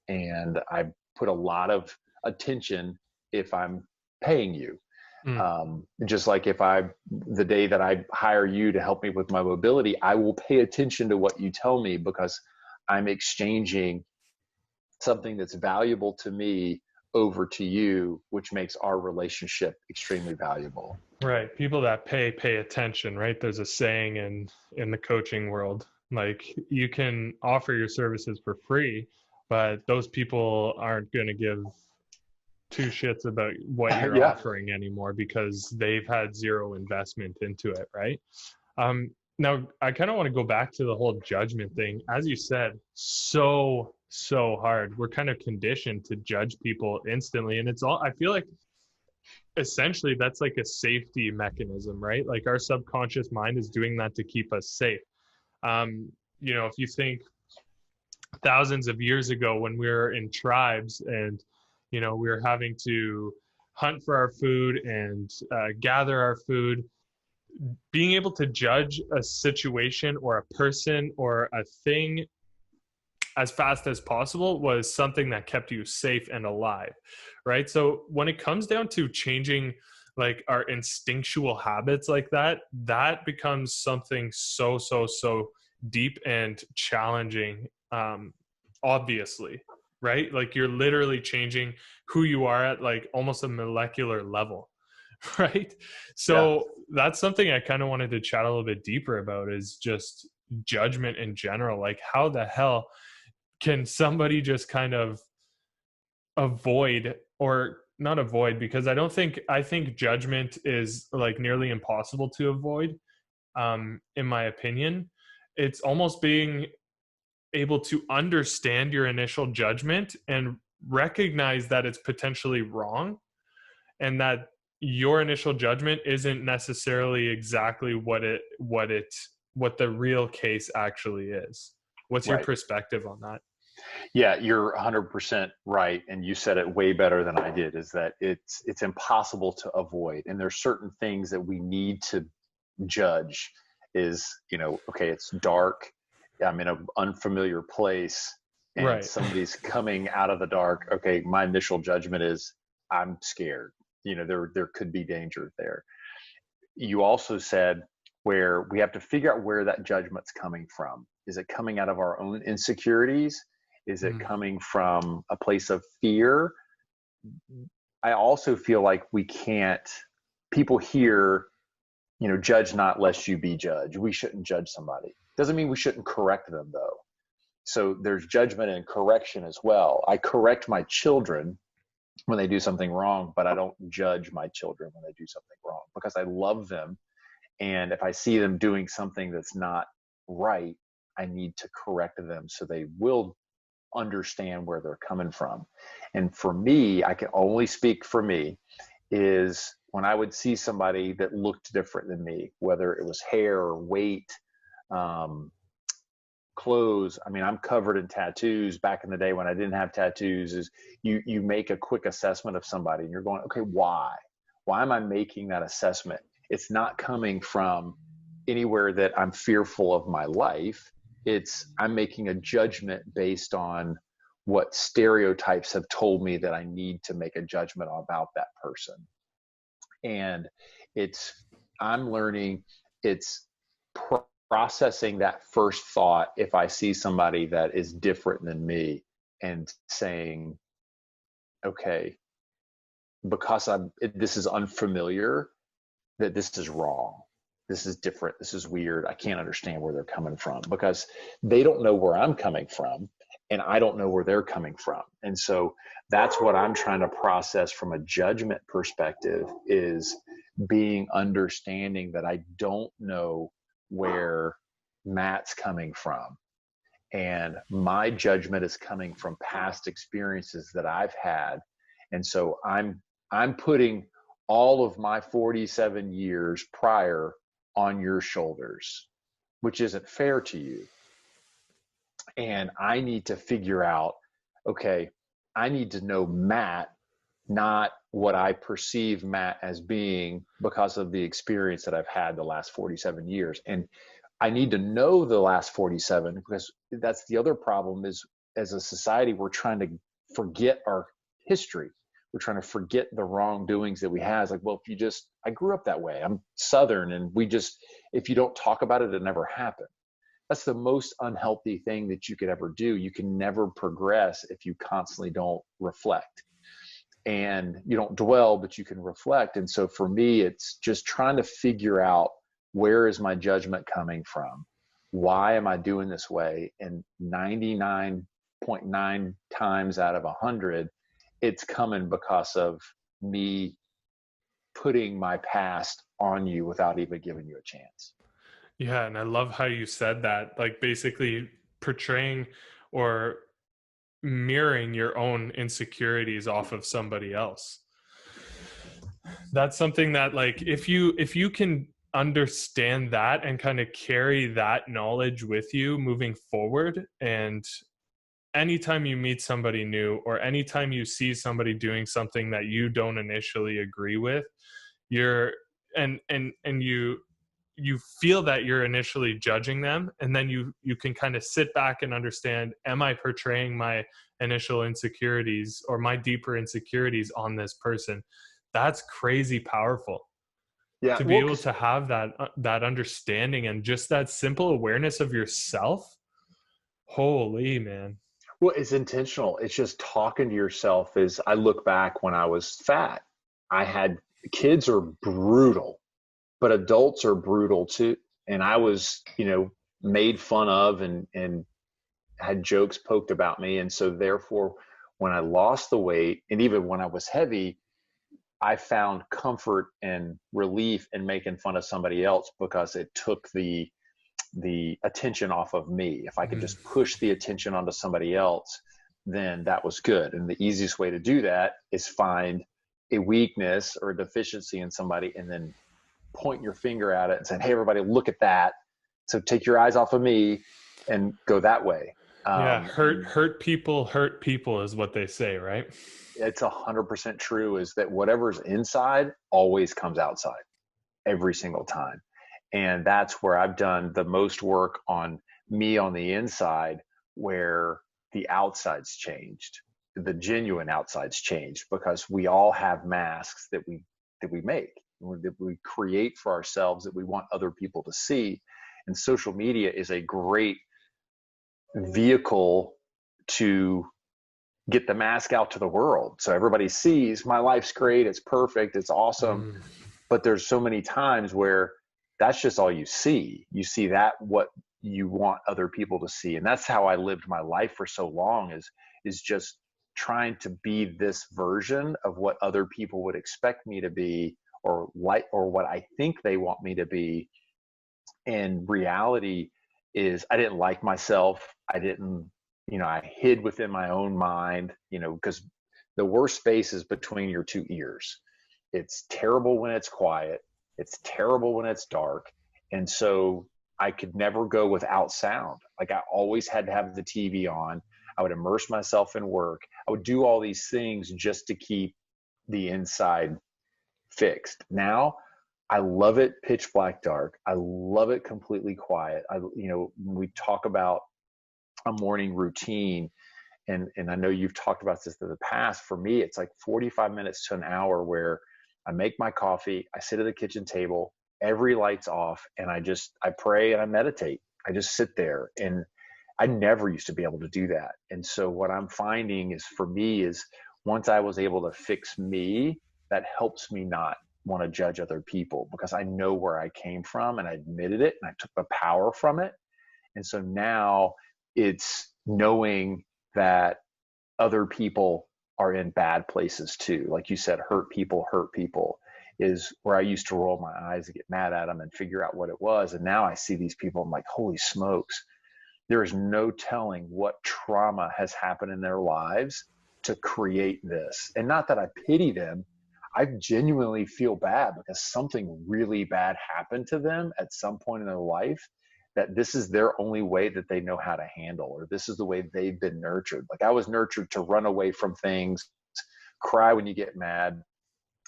And I put a lot of attention if I'm paying you. Just like the day that I hire you to help me with my mobility, I will pay attention to what you tell me, because I'm exchanging something that's valuable to me over to you, which makes our relationship extremely valuable. Right. People that pay attention, right? There's a saying in the coaching world, like, you can offer your services for free, but those people aren't going to give two shits about what you're Yeah. offering anymore, because they've had zero investment into it, right? Now, I kind of want to go back to the whole judgment thing. As you said, so hard. We're kind of conditioned to judge people instantly. And I feel like essentially that's like a safety mechanism, right? Like, our subconscious mind is doing that to keep us safe. If you think thousands of years ago, when we were in tribes and, we were having to hunt for our food and gather our food, being able to judge a situation or a person or a thing as fast as possible was something that kept you safe and alive, right? So when it comes down to changing like our instinctual habits like that, that becomes something so deep and challenging, obviously, right? Like, you're literally changing who you are at like almost a molecular level, right? So that's something I kind of wanted to chat a little bit deeper about, is just judgment in general. Like, how the hell can somebody just kind of avoid, or not avoid, because I think judgment is like nearly impossible to avoid, in my opinion. It's almost being able to understand your initial judgment and recognize that it's potentially wrong, and that your initial judgment isn't necessarily exactly what the real case actually is. What's your perspective on that? Yeah, you're 100% right. And you said it way better than I did, is that it's impossible to avoid. And there's certain things that we need to judge. Is, okay, it's dark, I'm in an unfamiliar place, and Right. somebody's coming out of the dark. Okay, my initial judgment is, I'm scared. There could be danger there. You also said where we have to figure out where that judgment's coming from. Is it coming out of our own insecurities? Is it coming from a place of fear? I also feel like people hear, judge not lest you be judged. We shouldn't judge somebody. Doesn't mean we shouldn't correct them, though. So there's judgment and correction as well. I correct my children when they do something wrong, but I don't judge my children when they do something wrong, because I love them. And if I see them doing something that's not right, I need to correct them so they will understand where they're coming from. And for me, I can only speak for me, is when I would see somebody that looked different than me, whether it was hair or weight, clothes. I mean, I'm covered in tattoos. Back in the day when I didn't have tattoos, is you make a quick assessment of somebody and you're going, okay, why am I making that assessment? It's not coming from anywhere that I'm fearful of my life. I'm making a judgment based on what stereotypes have told me that I need to make a judgment about that person. And I'm learning, it's processing that first thought if I see somebody that is different than me, and saying, okay, because this is unfamiliar, that this is wrong. This is different. This is weird. I can't understand where they're coming from, because they don't know where I'm coming from. and I don't know where they're coming from. And so that's what I'm trying to process from a judgment perspective, is being understanding that I don't know where Matt's coming from. And my judgment is coming from past experiences that I've had. And so I'm putting all of my 47 years prior on your shoulders, which isn't fair to you. And I need to figure out, okay, I need to know Matt, not what I perceive Matt as being because of the experience that I've had the last 47 years. And I need to know the last 47, because that's the other problem is, as a society, we're trying to forget our history. We're trying to forget the wrongdoings that we had. It's like, well, I grew up that way. I'm Southern, and if you don't talk about it, it never happened. That's the most unhealthy thing that you could ever do. You can never progress if you constantly don't reflect, and you don't dwell, but you can reflect. And so for me, it's just trying to figure out, where is my judgment coming from? Why am I doing this way? And 99.9 times out of 100, it's coming because of me putting my past on you without even giving you a chance. Yeah, and I love how you said that, like basically portraying or mirroring your own insecurities off of somebody else. That's something that, like, if you can understand that and kind of carry that knowledge with you moving forward, and anytime you meet somebody new, or anytime you see somebody doing something that you don't initially agree with, you're and you feel that you're initially judging them, and then you can kind of sit back and understand, am I portraying my initial insecurities or my deeper insecurities on this person? That's crazy powerful. Yeah, To be able to have that understanding and just that simple awareness of yourself. Holy man. well, it's intentional. It's just talking to yourself. I look back when I was fat, kids are brutal, but adults are brutal too. And I was, made fun of, and had jokes poked about me. And so therefore, when I lost the weight, and even when I was heavy, I found comfort and relief in making fun of somebody else, because it took the attention off of me. If I could just push the attention onto somebody else, then that was good. And the easiest way to do that is find a weakness or a deficiency in somebody, and then point your finger at it and say, hey, everybody, look at that. So take your eyes off of me and go that way. Yeah, hurt people is what they say, right? It's 100% true, is that whatever's inside always comes outside every single time. And that's where I've done the most work on me on the inside, where the outside's changed, the genuine outside's changed, because we all have masks that we make, that we create for ourselves, that we want other people to see. And social media is a great vehicle to get the mask out to the world, so everybody sees my life's great, it's perfect, it's awesome. But there's so many times where that's just all you see. You see that what you want other people to see. And that's how I lived my life for so long, is just trying to be this version of what other people would expect me to be, or what I think they want me to be. And reality is, I didn't like myself. I hid within my own mind, because the worst space is between your two ears. It's terrible when it's quiet. It's terrible when it's dark. And so I could never go without sound. Like, I always had to have the TV on. I would immerse myself in work. I would do all these things just to keep the inside fixed. Now, I love it pitch black dark. I love it completely quiet. When we talk about a morning routine, and I know you've talked about this in the past, for me, it's like 45 minutes to an hour where I make my coffee, I sit at the kitchen table, every light's off, and I pray and I meditate. I just sit there, and I never used to be able to do that. And so what I'm finding is, for me, is once I was able to fix me, that helps me not want to judge other people, because I know where I came from, and I admitted it, and I took the power from it. And so now it's knowing that other people are in bad places too. Like you said, hurt people is where I used to roll my eyes and get mad at them and figure out what it was. And now I see these people, I'm like, holy smokes, there is no telling what trauma has happened in their lives to create this. And not that I pity them, I genuinely feel bad because something really bad happened to them at some point in their life, that this is their only way that they know how to handle, or this is the way they've been nurtured. Like I was nurtured to run away from things, cry when you get mad,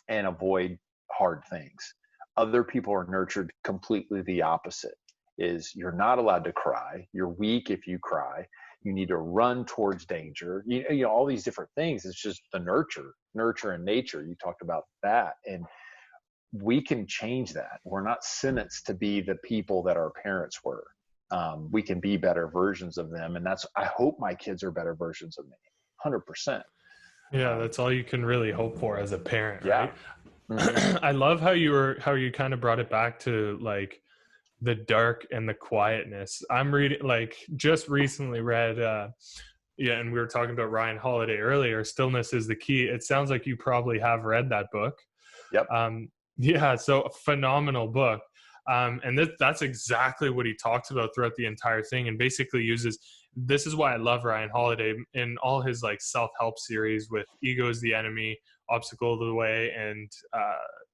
and avoid hard things. Other people are nurtured completely the opposite. Is you're not allowed to cry. You're weak if you cry. You need to run towards danger. You know, all these different things. It's just the nurture and nature. You talked about that. And we can change that. We're not sentenced to be the people that our parents were. We can be better versions of them. And I hope my kids are better versions of me. 100%. Yeah. That's all you can really hope for as a parent, Yeah. right? Mm-hmm. I love how you kind of brought it back to like the dark and the quietness. I'm reading, like, just recently read, and we were talking about Ryan Holiday earlier, Stillness is the Key. It sounds like you probably have read that book. Yep. Yeah, so a phenomenal book. And that's exactly what he talks about throughout the entire thing, and basically this is why I love Ryan Holiday in all his like self-help series with Ego is the Enemy, Obstacle to the Way, and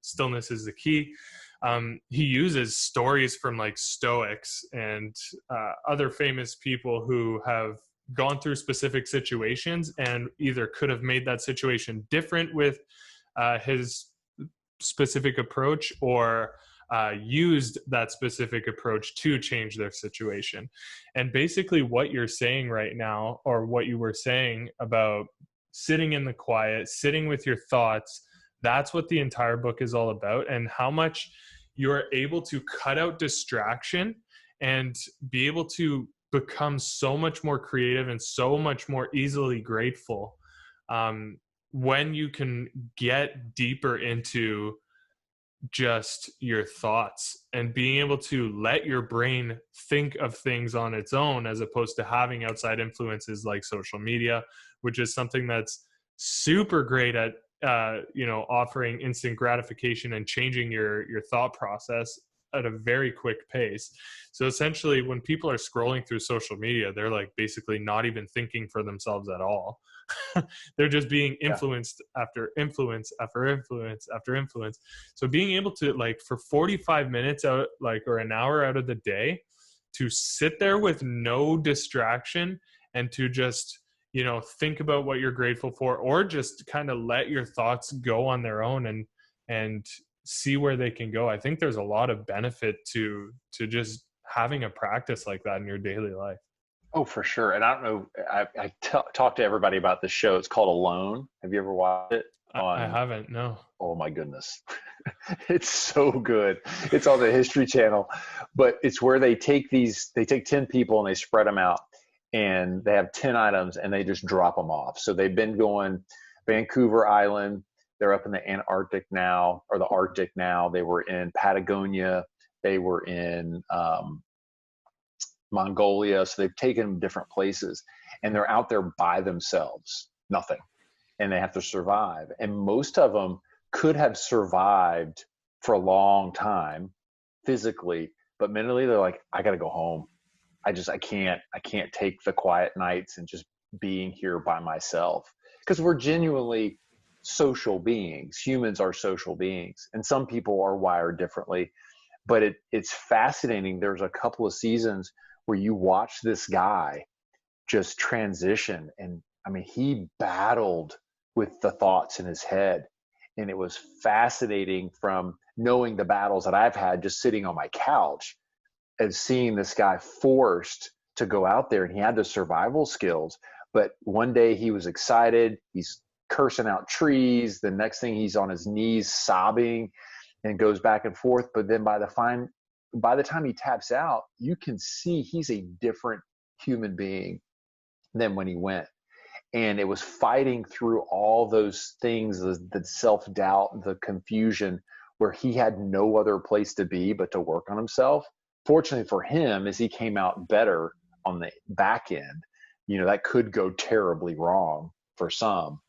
Stillness is the Key. He uses stories from like Stoics and other famous people who have gone through specific situations and either could have made that situation different with his specific approach, or used that specific approach to change their situation. And basically what you're saying right now, or what you were saying about sitting in the quiet, sitting with your thoughts, that's what the entire book is all about, and how much you're able to cut out distraction and be able to become so much more creative and so much more easily grateful when you can get deeper into just your thoughts and being able to let your brain think of things on its own, as opposed to having outside influences like social media, which is something that's super great at offering instant gratification and changing your thought process at a very quick pace. So essentially when people are scrolling through social media, they're like basically not even thinking for themselves at all. They're just being influenced after influence after influence after influence. So being able to, like, for 45 minutes out, like, or an hour out of the day, to sit there with no distraction and to just, think about what you're grateful for, or just kind of let your thoughts go on their own and see where they can go. I think there's a lot of benefit to just having a practice like that in your daily life. Oh, for sure. And I don't know, I talk to everybody about this show. It's called Alone. Have you ever watched it? I haven't, no. Oh my goodness. It's so good. It's on the History Channel, but it's where they take 10 people and they spread them out, and they have 10 items and they just drop them off. So they've been going Vancouver Island. They're up in the Antarctic now, or the Arctic now. They were in Patagonia. They were in Mongolia. So they've taken them different places, and they're out there by themselves, nothing. And they have to survive. And most of them could have survived for a long time physically, but mentally they're like, I got to go home. I can't take the quiet nights and just being here by myself, because we're genuinely social beings. Humans are social beings, and some people are wired differently, but it's fascinating. There's a couple of seasons where you watch this guy just transition. And I mean, he battled with the thoughts in his head. And it was fascinating, from knowing the battles that I've had just sitting on my couch, and seeing this guy forced to go out there, and he had the survival skills. But one day he was excited. He's cursing out trees. The next thing he's on his knees sobbing and goes back and forth. But then by the time he taps out, you can see he's a different human being than when he went. And it was fighting through all those things, the self-doubt, the confusion, where he had no other place to be but to work on himself. Fortunately for him, as he came out better on the back end, that could go terribly wrong for some.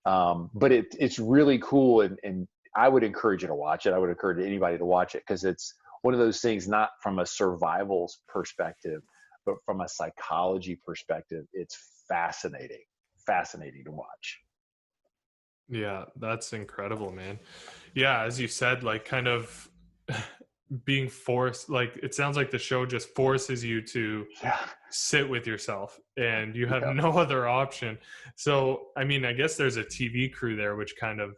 But it's really cool, and I would encourage you to watch it. I would encourage anybody to watch it, because it's one of those things, not from a survival's perspective, but from a psychology perspective. It's fascinating to watch. Yeah, that's incredible, man. Yeah, as you said, like kind of being forced, like it sounds like the show just forces you to Yeah. sit with yourself and you have Yeah. no other option. So, I mean, I guess there's a TV crew there, which kind of,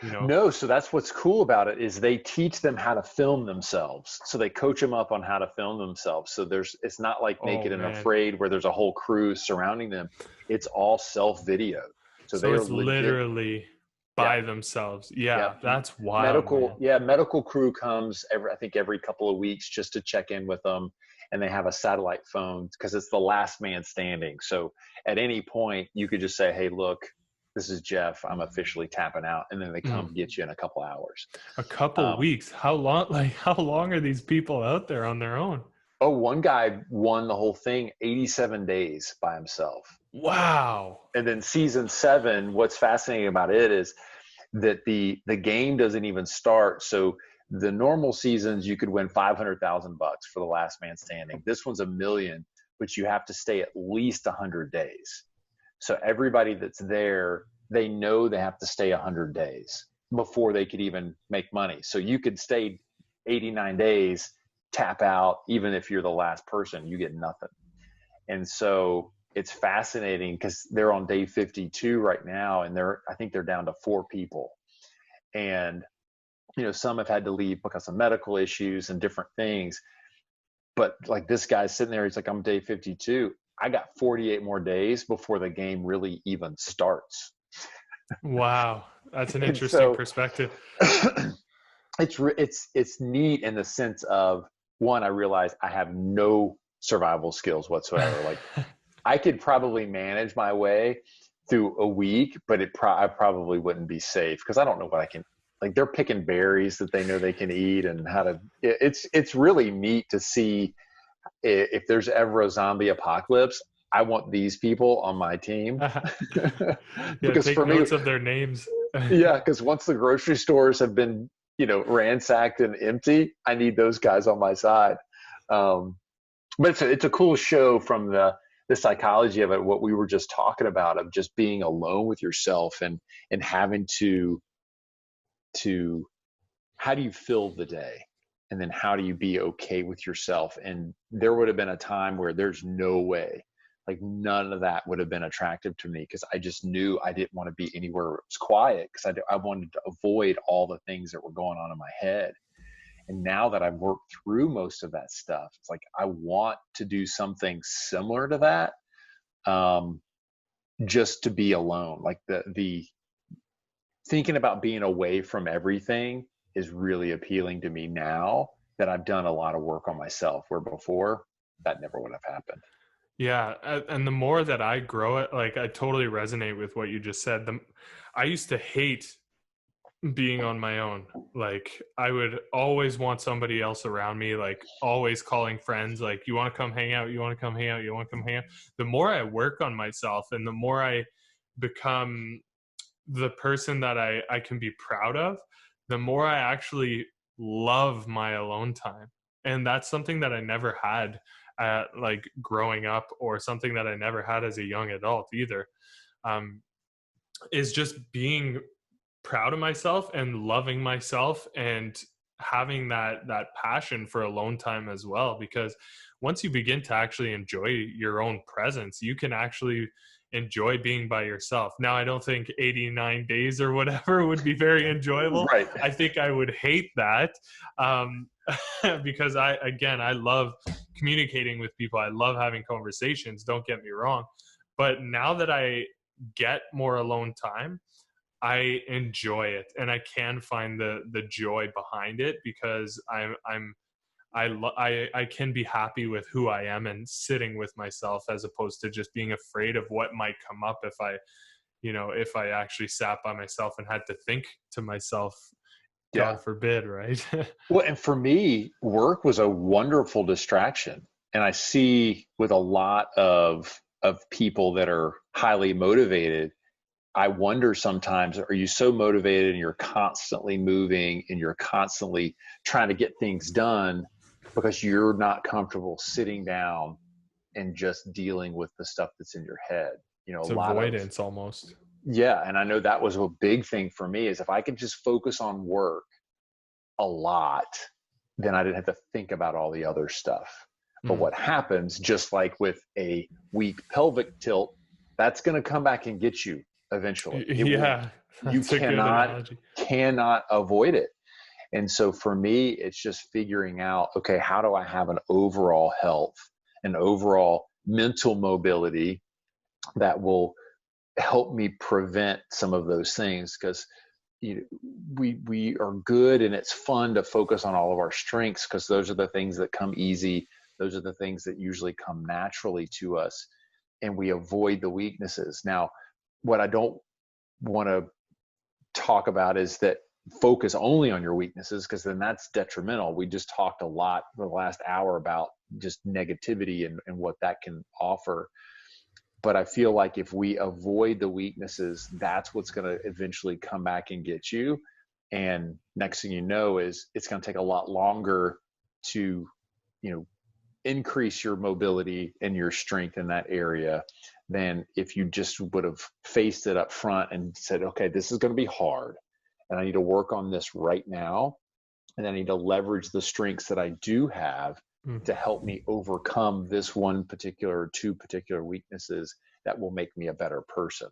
No, so that's what's cool about it, is they teach them how to film themselves. So they coach them up on how to film themselves. So it's not like Naked and Afraid where there's a whole crew surrounding them. It's all self-video. So they are it's legit, literally by themselves. Yeah, that's wild. Medical crew comes every couple of weeks just to check in with them, and they have a satellite phone because it's the last man standing. So at any point you could just say, "Hey, look, this is Jeff. I'm officially tapping out," and then they come get you in a couple hours. A couple weeks? How long? Like, how long are these people out there on their own? Oh, one guy won the whole thing 87 days by himself. Wow. And then season 7, what's fascinating about it is that the game doesn't even start. So the normal seasons, you could win $500,000 for the last man standing. This one's $1 million, but you have to stay at least 100 days. So everybody that's there, they know they have to stay 100 days before they could even make money. So you could stay 89 days, tap out, even if you're the last person, you get nothing. And so it's fascinating because they're on day 52 right now, and I think they're down to 4 people. And, some have had to leave because of medical issues and different things. But like this guy's sitting there, he's like, I'm day 52. I got 48 more days before the game really even starts. Wow. That's an interesting perspective. It's neat in the sense of, one, I realized I have no survival skills whatsoever. Like I could probably manage my way through a week, but I probably wouldn't be safe because I don't know what I can, like they're picking berries that they know they can eat and how to, it's really neat to see if there's ever a zombie apocalypse. I want these people on my team. Because take notes of their names. Yeah, because once the grocery stores have been, ransacked and empty, I need those guys on my side. But it's a cool show from the psychology of it, what we were just talking about, of just being alone with yourself and having to how do you fill the day? And then how do you be okay with yourself? And there would have been a time where there's no way, like none of that would have been attractive to me, because I just knew I didn't want to be anywhere where it was quiet, because I wanted to avoid all the things that were going on in my head. And now that I've worked through most of that stuff, it's like I want to do something similar to that, just to be alone. Like the thinking about being away from everything is really appealing to me now that I've done a lot of work on myself, where before that never would have happened. Yeah. And the more that I grow it, like I totally resonate with what you just said. I used to hate being on my own. Like I would always want somebody else around me, like always calling friends, like, you want to come hang out? You want to come hang out? You want to come hang out? The more I work on myself and the more I become the person that I can be proud of, the more I actually love my alone time. And that's something that I never had like growing up, or something that I never had as a young adult either, is just being proud of myself and loving myself and having that passion for alone time as well. Because once you begin to actually enjoy your own presence, you can actually enjoy being by yourself. Now, I don't think 89 days or whatever would be very enjoyable. Right. I think I would hate that, because I love communicating with people. I love having conversations, don't get me wrong. But now that I get more alone time, I enjoy it, and I can find the joy behind it, because I can be happy with who I am and sitting with myself, as opposed to just being afraid of what might come up if I actually sat by myself and had to think to myself, God forbid, right? Well, and for me, work was a wonderful distraction. And I see with a lot of of people that are highly motivated, I wonder sometimes, are you so motivated and you're constantly moving and you're constantly trying to get things done because you're not comfortable sitting down and just dealing with the stuff that's in your head? You know, a It's lot of, avoidance almost. yeah. And I know that was a big thing for me, is if I could just focus on work a lot, then I didn't have to think about all the other stuff. But what happens, just like with a weak pelvic tilt, that's going to come back and get you eventually. It will. Yeah, You that's a good analogy. cannot avoid it. And so for me, it's just figuring out, okay, how do I have an overall health, an overall mental mobility that will help me prevent some of those things? Because we are good, and it's fun to focus on all of our strengths, because those are the things that come easy. Those are the things that usually come naturally to us, and we avoid the weaknesses. Now, what I don't want to talk about is that focus only on your weaknesses, because then that's detrimental. We just talked a lot for the last hour about just negativity and what that can offer. But I feel like if we avoid the weaknesses, that's what's going to eventually come back and get you. And next thing you know is it's going to take a lot longer to, increase your mobility and your strength in that area than if you just would have faced it up front and said, okay, this is going to be hard, and I need to work on this right now. And I need to leverage the strengths that I do have to help me overcome this one particular or two particular weaknesses that will make me a better person.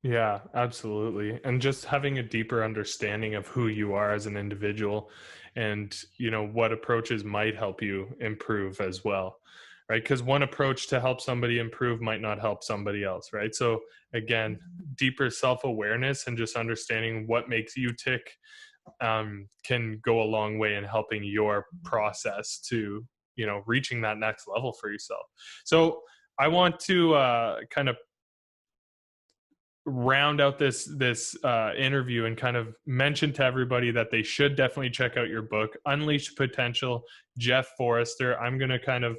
Yeah, absolutely. And just having a deeper understanding of who you are as an individual, and, what approaches might help you improve as well. Right? Because one approach to help somebody improve might not help somebody else. Right? So again, deeper self-awareness and just understanding what makes you tick can go a long way in helping your process to, reaching that next level for yourself. So I want to kind of round out this interview and kind of mention to everybody that they should definitely check out your book, Unleash Potential, Jeff Forrester. I'm going to kind of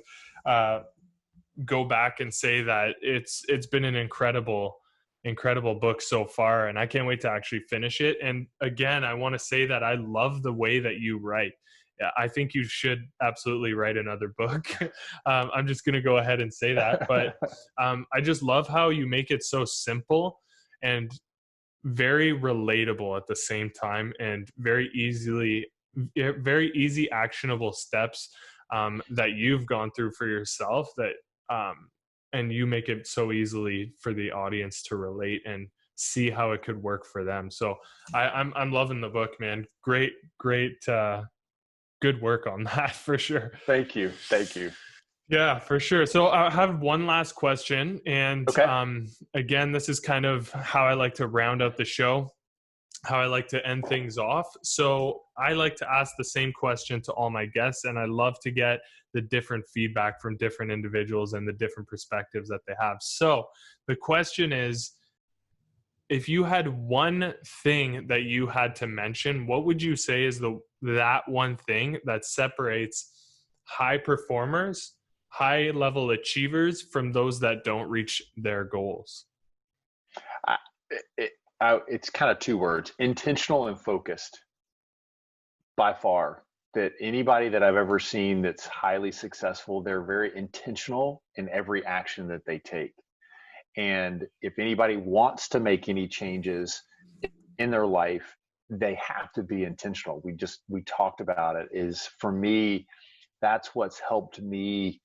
go back and say that it's been an incredible book so far, and I can't wait to actually finish it. And again, I want to say that I love the way that you write. I think you should absolutely write another book. I'm just going to go ahead and say that. But I just love how you make it so simple and very relatable at the same time, and very easy actionable steps that you've gone through for yourself, that and you make it so easily for the audience to relate and see how it could work for them. So I'm loving the book, man. Great good work on that for sure. Thank you. Yeah, for sure. So I have one last question. And Okay. again, this is kind of how I like to round out the show, how I like to end things off. So I like to ask the same question to all my guests, and I love to get the different feedback from different individuals and the different perspectives that they have. So the question is, if you had one thing that you had to mention, what would you say is that one thing that separates high performers, high level achievers, from those that don't reach their goals? It's kind of two words: intentional and focused. By far, that anybody that I've ever seen that's highly successful, they're very intentional in every action that they take. And if anybody wants to make any changes in their life, they have to be intentional. We talked about it. Is, for me, that's what's helped me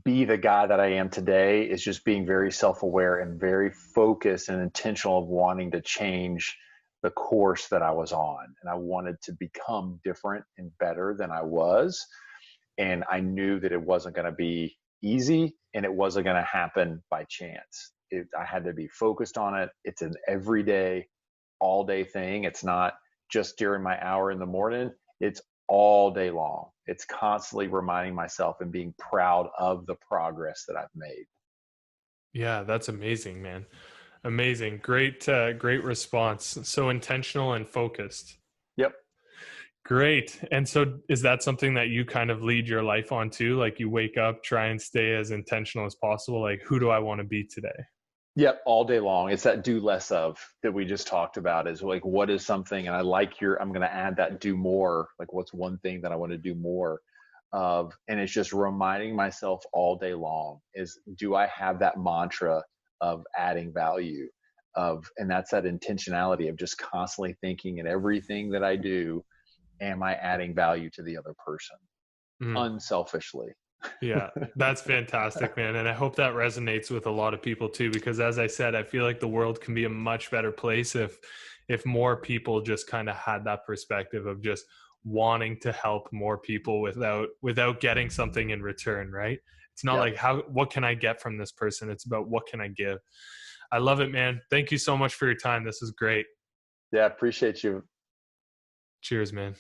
be the guy that I am today, is just being very self-aware and very focused and intentional of wanting to change the course that I was on. And I wanted to become different and better than I was. And I knew that it wasn't going to be easy, and it wasn't going to happen by chance. I had to be focused on it. It's an everyday, all day thing. It's not just during my hour in the morning. It's all day long. It's constantly reminding myself and being proud of the progress that I've made. Yeah, that's amazing, man. Amazing. Great response. So intentional and focused. Yep. Great. And so is that something that you kind of lead your life on too? Like you wake up, try and stay as intentional as possible. Like, who do I want to be today? Yep, all day long. It's that do less of that we just talked about, is like, what is something, and I'm going to add that do more. Like, what's one thing that I want to do more of? And it's just reminding myself all day long is, do I have that mantra of adding value and that's that intentionality of just constantly thinking in everything that I do, am I adding value to the other person unselfishly? Yeah, that's fantastic, man. And I hope that resonates with a lot of people too, because as I said, I feel like the world can be a much better place if more people just kind of had that perspective of just wanting to help more people without getting something in return, right? It's not like what can I get from this person? It's about what can I give? I love it, man. Thank you so much for your time. This is great. Yeah, appreciate you. Cheers, man.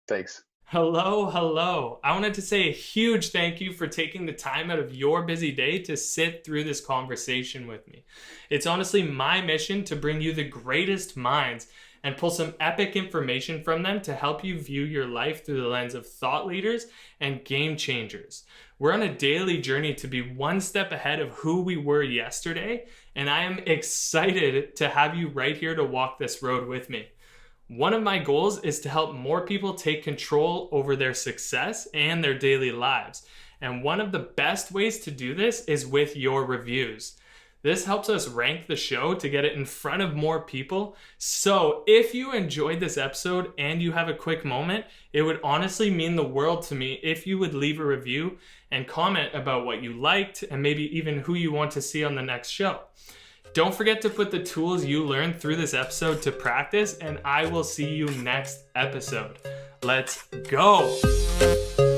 Thanks. Hello. I wanted to say a huge thank you for taking the time out of your busy day to sit through this conversation with me. It's honestly my mission to bring you the greatest minds and pull some epic information from them to help you view your life through the lens of thought leaders and game changers. We're on a daily journey to be one step ahead of who we were yesterday, and I am excited to have you right here to walk this road with me. One of my goals is to help more people take control over their success and their daily lives. And one of the best ways to do this is with your reviews. This helps us rank the show to get it in front of more people. So if you enjoyed this episode and you have a quick moment, it would honestly mean the world to me if you would leave a review and comment about what you liked and maybe even who you want to see on the next show. Don't forget to put the tools you learned through this episode to practice, and I will see you next episode. Let's go.